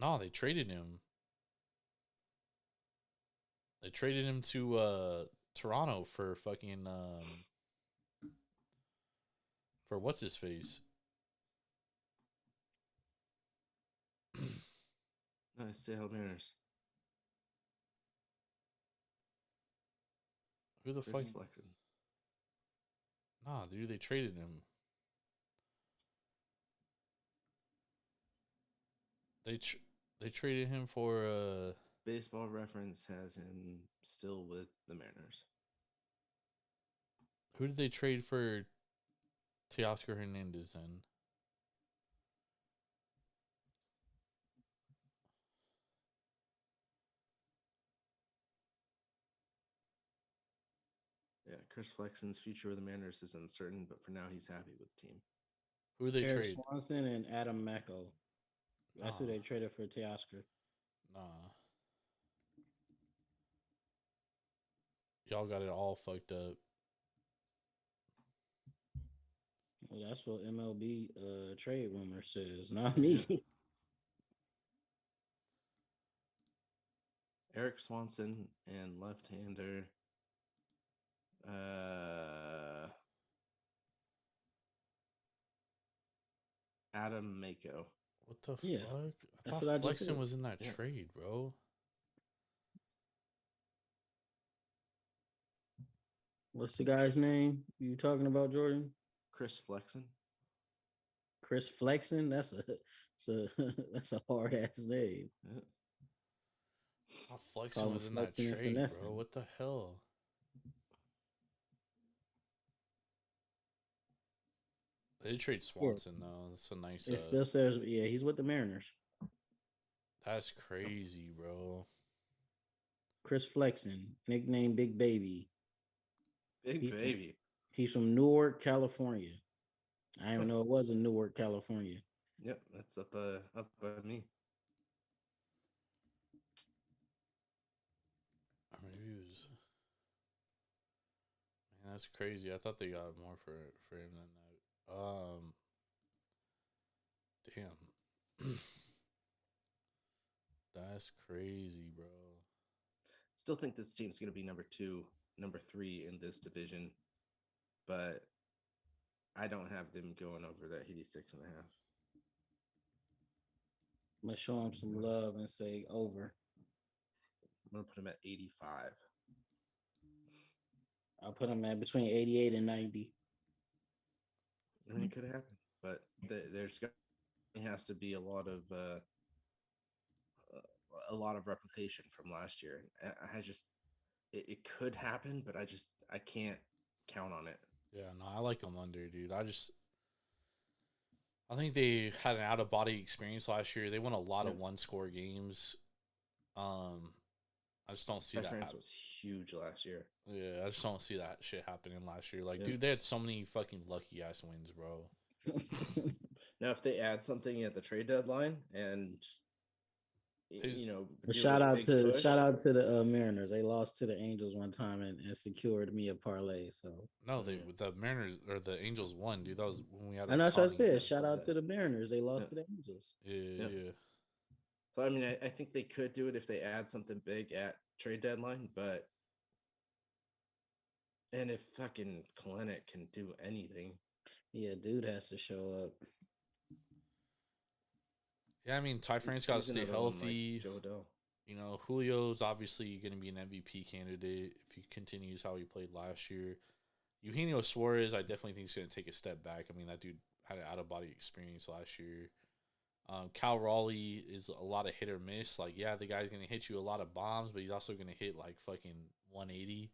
No, they traded him. They traded him to Toronto for fucking for what's his face? Nice, Seattle Mariners. Who the fuck? Flexen. Nah, dude, they traded him. They traded him for Baseball Reference has him still with the Mariners. who did they trade for Teoscar Hernandez then? Yeah, Chris Flexen's future with the Mariners is uncertain, but for now he's happy with the team. Who did they Eric trade? Swanson and Adam Mecco. That's who Nah. they traded for Teoscar. Nah. Y'all got it all fucked up. Well, that's what MLB trade rumor says, not me. Eric Swanson and left-hander Adam Mako. What the Yeah, fuck? I that's thought what I just Flexen said. was in that trade, bro. What's the guy's name you talking about, Jordan? Chris Flexen. Chris Flexen. That's that's a hard ass name. Yeah. I thought Flexen Call him was in that flexing and trade, bro. finessing. What the hell? They did trade Swanson though. That's a nice. It still says, yeah, he's with the Mariners. That's crazy, bro. Chris Flexen, nickname Big Baby. Big baby. He's from Newark, California. I didn't even know it was in Newark, California. Yep, that's up by me. Reviews. Man, that's crazy. I thought they got more for him than that. Damn. That's crazy, bro. Still think this team's going to be number 2, number 3 in this division, but I don't have them going over that 86.5. I'm gonna show him some love and say over. I'm going to put them at 85. I'll put him at between 88 and 90. I mean, it could happen, but it has to be a lot of replication from last year. It could happen, but I can't count on it. Yeah, no, I like them under, dude. I think they had an out of body experience last year. They won a lot of 1-score games. I just don't see that. That was huge last year. Yeah, I just don't see that shit happening last year. Like, Yeah. dude, they had so many fucking lucky ass wins, bro. Now, if they add something at the trade deadline and Shout out to the Mariners. They lost to the Angels one time and secured me a parlay. So No, the Mariners or the Angels won, dude. That was when we had. and that's what I Ohtani. said. Shout out to the Mariners. They lost to the Angels. Yeah. So I mean, I think they could do it if they add something big at trade deadline, and if fucking Kalenic can do anything, yeah, dude has to show up. Yeah, I mean, Ty Frank's got to stay healthy. Like Joe Adele. You know, Julio's obviously going to be an MVP candidate if he continues how he played last year. Eugenio Suarez, I definitely think is going to take a step back. I mean, that dude had an out-of-body experience last year. Cal Raleigh is a lot of hit or miss. Like, yeah, the guy's going to hit you a lot of bombs, but he's also going to hit, like, fucking 180.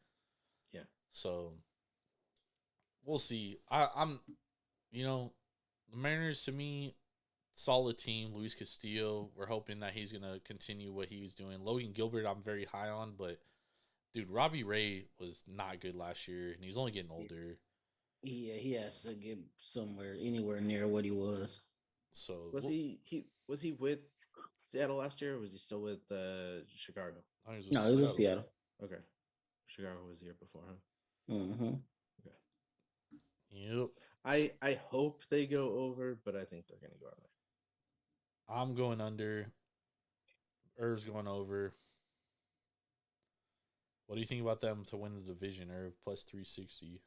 Yeah. So, we'll see. I'm, the Mariners, to me, solid team. Luis Castillo, we're hoping that he's going to continue what he was doing. Logan Gilbert, I'm very high on, but, dude, Robbie Ray was not good last year, and he's only getting older. he has to get somewhere anywhere near what he was. So Was he with Seattle last year, or was he still with Chicago? I think it No, was he was in Seattle. Seattle. Okay, Chicago was the year before him. Mm-hmm. Okay, Yep. I hope they go over, but I think they're gonna go under. I'm going under. Irv's going over. What do you think about them to win the division? Irv plus 360.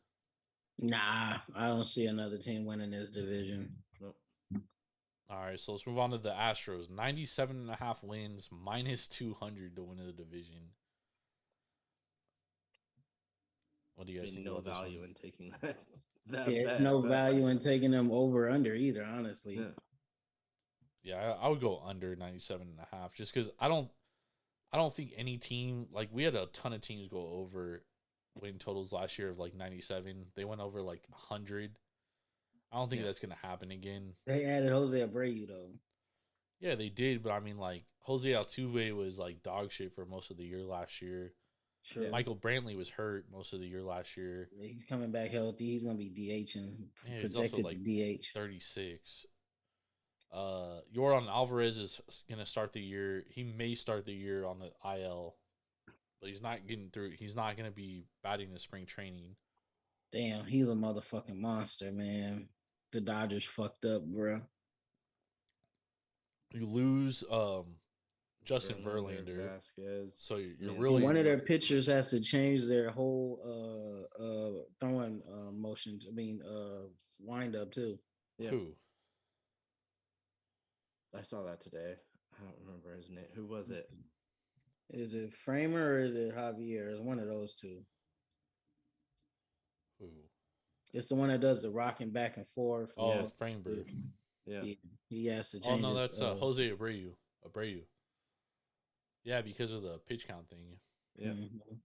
Nah, I don't see another team winning this division. Nope. All right, so let's move on to the Astros. 97.5 wins, minus 200 to win the division. What do you guys think No about this value one? in taking that There's bet, no but- value in taking them over under either, honestly. Yeah. Yeah, I would go under 97.5 just because I don't think any team, like we had a ton of teams go over win totals last year of like 97. They went over like 100. I don't think that's going to happen again. They added Jose Abreu though. Yeah, they did, but I mean, like Jose Altuve was like dog shit for most of the year last year. Sure. Michael Brantley was hurt most of the year last year. He's coming back healthy. He's gonna be DHing, Yeah, he's also projected like to DH. 36. Yordan Alvarez is gonna start the year. He may start the year on the IL, but he's not getting through. He's not gonna be batting in spring training. Damn, he's a motherfucking monster, man. The Dodgers fucked up, bro. You lose Justin Verlander, Vasquez. so you're Yeah, really One of their pitchers has to change their whole throwing motions. Wind up too. Yeah. who? I saw that today. I don't remember his name. Who was it? Is it Framer or is it Javier? It's one of those two. Who? It's the one that does the rocking back and forth. Oh, Yeah. Framber. Yeah. He has to Oh change. no, his, that's Jose Abreu. Yeah, because of the pitch count thing. Yeah. mhm.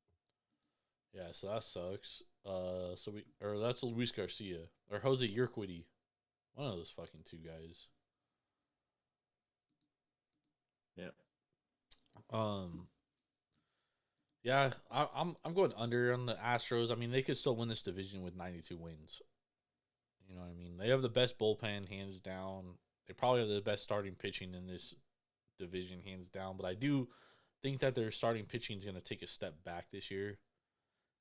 Yeah, so that sucks. That's Luis Garcia or Jose Urquidy. One of those fucking two guys. Yeah. Yeah, I'm going under on the Astros. I mean, they could still win this division with 92 wins. You know what I mean? They have the best bullpen, hands down. They probably have the best starting pitching in this division, hands down. But I do think that their starting pitching is going to take a step back this year.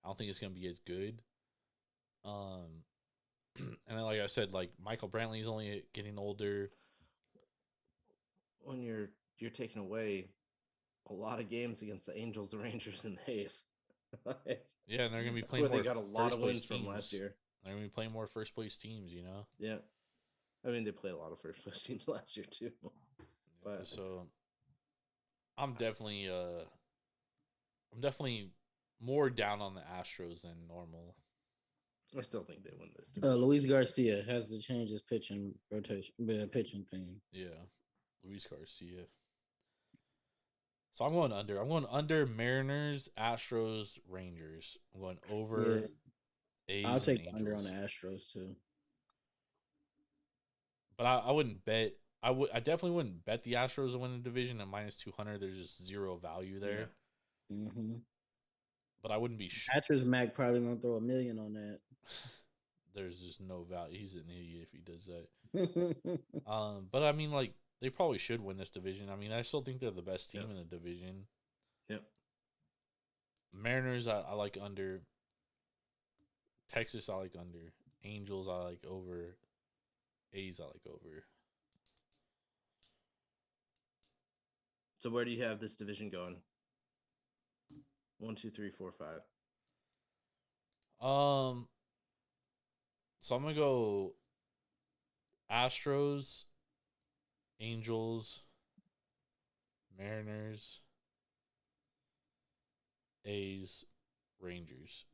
I don't think it's going to be as good. And then, like I said, like Michael Brantley is only getting older. When you're taking away a lot of games against the Angels, the Rangers, and the A's. Yeah, and they're going to be That's playing where more they got a lot of first-place wins from teams. last year. They're going to be playing more first place teams, you know? Yeah. I mean, they play a lot of first place teams last year too. But So I'm definitely more down on the Astros than normal. I still think they win this. Luis Garcia has to change his pitching rotation, pitching thing. Yeah. Luis Garcia. So I'm going under. I'm going under Mariners, Astros, Rangers. I'm going over A's. I'll take and under on Angels. the Astros too. But I wouldn't bet. I definitely wouldn't bet the Astros to win the division at minus 200. There's just zero value there. Mm-hmm. But I wouldn't be. Patrick Mack probably gonna throw $1 million on that. There's just no value. He's an idiot if he does that. But I mean, like they probably should win this division. I mean, I still think they're the best team in the division. Yep. Mariners, I like under. Texas, I like under. Angels, I like over. A's, I like over. So where do you have this division going? 1, 2, 3, 4, 5. So I'm gonna go Astros, Angels, Mariners, A's, Rangers.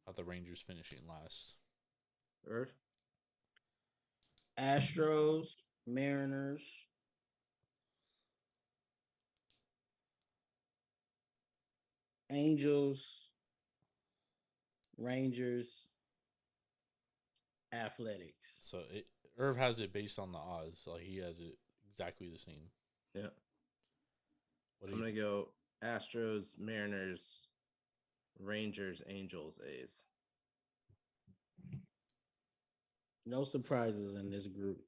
Not the Rangers finishing last. Irv? Astros, Mariners, Angels, Rangers, Athletics. So Irv has it based on the odds. Like he has it exactly the same. Yeah. What do I'm you? gonna go Astros, Mariners, Rangers, Angels, A's. No surprises in this group.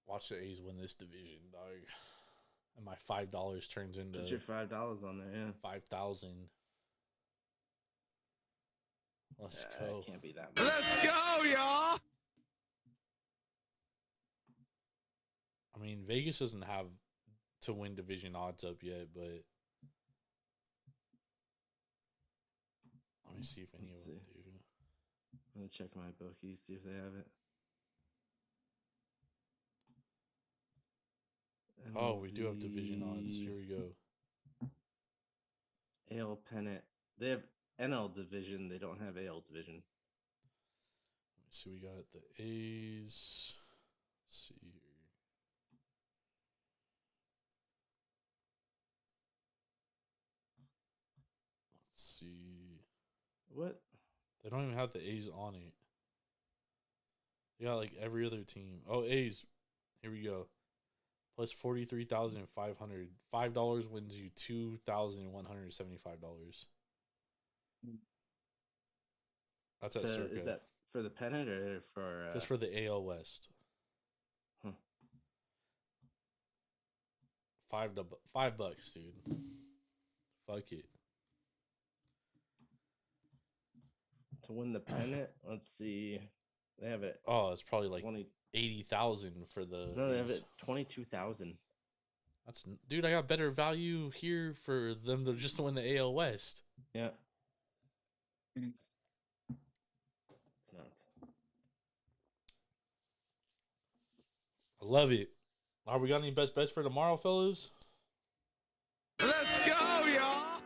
Watch the A's win this division, dog. And my $5 turns into Put your $5 on there, yeah. 5,000. Let's go. It can't be that much. Let's go, y'all. I mean, Vegas doesn't have to win division odds up yet, but let me see if any of them do. I'm gonna check my bookies, see if they have it. Oh, we do have division odds. Here we go. AL pennant. They have NL division. They don't have AL division. Let me see. We got the A's. Let's see here. Let's see. What? They don't even have the A's on it. They got like every other team. Oh, A's. Here we go. Plus 43,500. $5 wins you $2,175. That's at Circa. Is that for the pennant or for? Just for the AL West. Huh. $5, dude. Fuck it. To win the pennant, let's see. They have it. Oh, it's probably like 20. 80,000 for the. No, they have it 22,000. That's dude. I got better value here for them to just win the AL West. Yeah. It's nuts. I love it. Are we got any best bets for tomorrow, fellas? Let's go, y'all.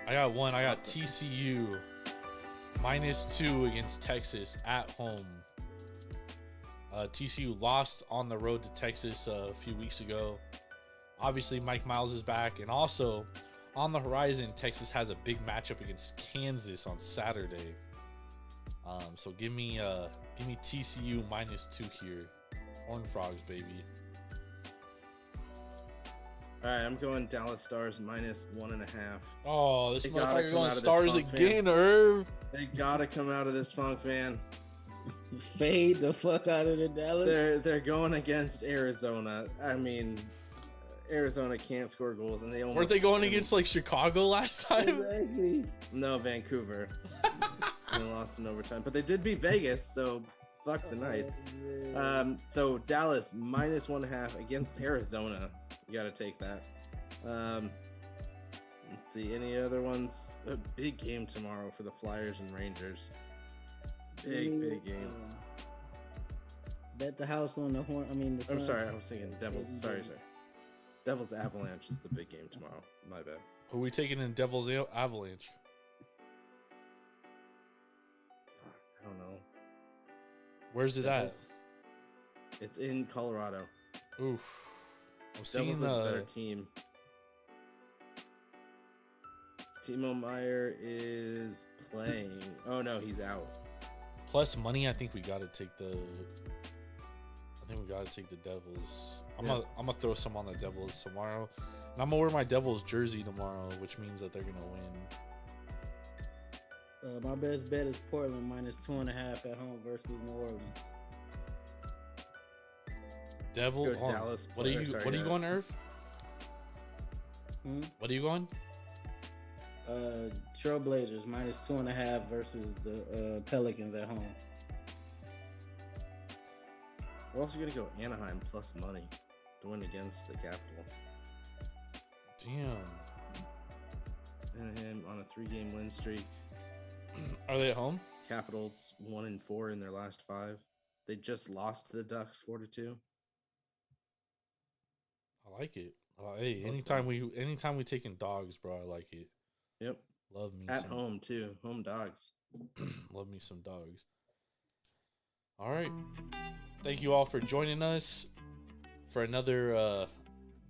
I got one. I got TCU -2 against Texas at home. TCU lost on the road to Texas a few weeks ago. Obviously, Mike Miles is back, and also on the horizon, Texas has a big matchup against Kansas on Saturday. So give me TCU -2 here. Horned Frogs, baby. All right, I'm going Dallas Stars -1.5. Oh, this They gotta motherfucker come going out of this Stars funk, again, Irv. They gotta come out of this funk, man. Fade the fuck out of the Dallas. They're going against Arizona. I mean, Arizona can't score goals, and they almost Weren't they going against like Chicago last time? Exactly. No, Vancouver. They lost in overtime, but they did beat Vegas, so fuck the Knights. So Dallas -1.5 against Arizona. You got to take that. Let's see any other ones. A big game tomorrow for the Flyers and Rangers. Big game. Bet the house on the horn. I mean, the I'm Sun. sorry, I was thinking Devils. Sorry. Devils Avalanche is the big game tomorrow. My bad. Who are we taking in Devil's Avalanche? I don't know. Where's it Devils. It's in Colorado. at? Oof. I'm Devils seeing are the better team. Timo Meyer is playing. Oh no, he's out. plus money. I think we got to take the. Devils. I'm gonna throw some on the Devils tomorrow, and I'm gonna wear my Devils jersey tomorrow, which means that they're gonna win. My best bet is Portland -2.5 at home versus New Orleans. Devil. Let's go hold on. Dallas What are player. you? Sorry, What are you no. going, Irv? What are you going? Trailblazers -2.5 versus the Pelicans at home. We're also gonna go Anaheim plus money to win against the Capitol. Damn. Anaheim on a 3-game win streak. Are they at home? Capitals 1-4 in their last 5. They just lost to the Ducks 4-2. I like it. Hey, Plus anytime we taking dogs, bro, I like it. Yep. Love me At some, home too. Home dogs. love me some dogs. All right. Thank you all for joining us for another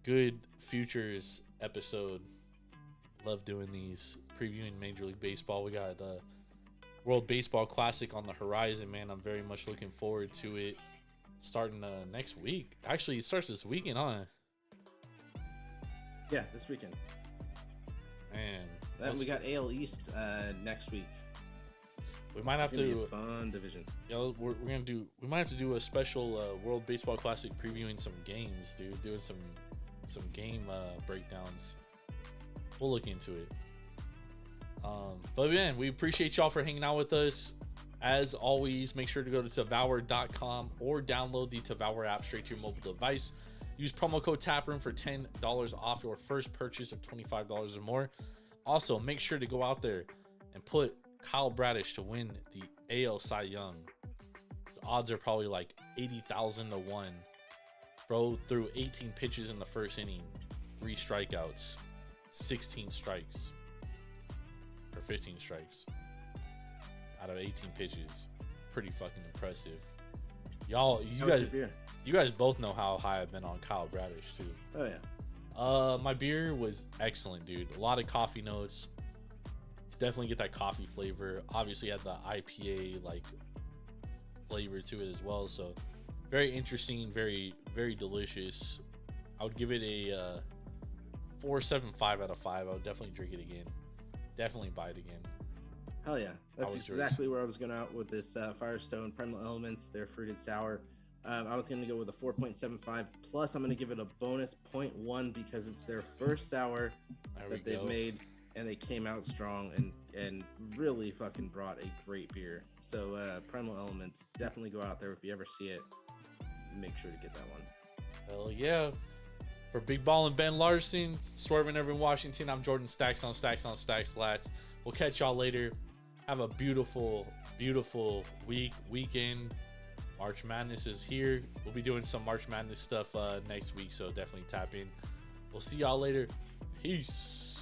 good futures episode. Love doing these, previewing Major League Baseball. We got the World Baseball Classic on the horizon, man. I'm very much looking forward to it. Starting next week. Actually, it starts this weekend, huh? Yeah, this weekend. Man. Then we got AL East next week. We might have It's gonna be to a fun division. we're gonna do. We might have to do a special World Baseball Classic previewing some games, dude. Doing some game breakdowns. We'll look into it. But man, we appreciate y'all for hanging out with us. As always, make sure to go to Devour.com or download the Devour app straight to your mobile device. Use promo code TAPROOM for $10 off your first purchase of $25 or more. Also, make sure to go out there and put Kyle Bradish to win the AL Cy Young. The odds are probably like 80,000 to 1. Bro threw 18 pitches in the first inning, 3 strikeouts, 16 strikes, or 15 strikes out of 18 pitches. Pretty fucking impressive. You guys both know how high I've been on Kyle Bradish too. Oh yeah. My beer was excellent, dude. A lot of coffee notes. Definitely get that coffee flavor. Obviously had the IPA like flavor to it as well. So very interesting, very, very delicious. I would give it a 4.75 out of 5. I would definitely drink it again. Definitely buy it again. Hell yeah. That's was exactly yours? where I was going out with this Firestone Primal Elements, their fruited sour. I was going to go with a 4.75 plus I'm going to give it a bonus 0.1 because it's their first sour that they've made, and they came out strong and really fucking brought a great beer. So Primal Elements, definitely go out there if you ever see it. Make sure to get that one. Hell yeah. For Big Ball and Ben Larson, Swerving Irvin Washington, I'm Jordan Stacks on Stacks on Stacks Lats. We'll catch y'all later. Have a beautiful, beautiful weekend. March Madness is here. We'll be doing some March Madness stuff next week, so definitely tap in. We'll see y'all later. Peace.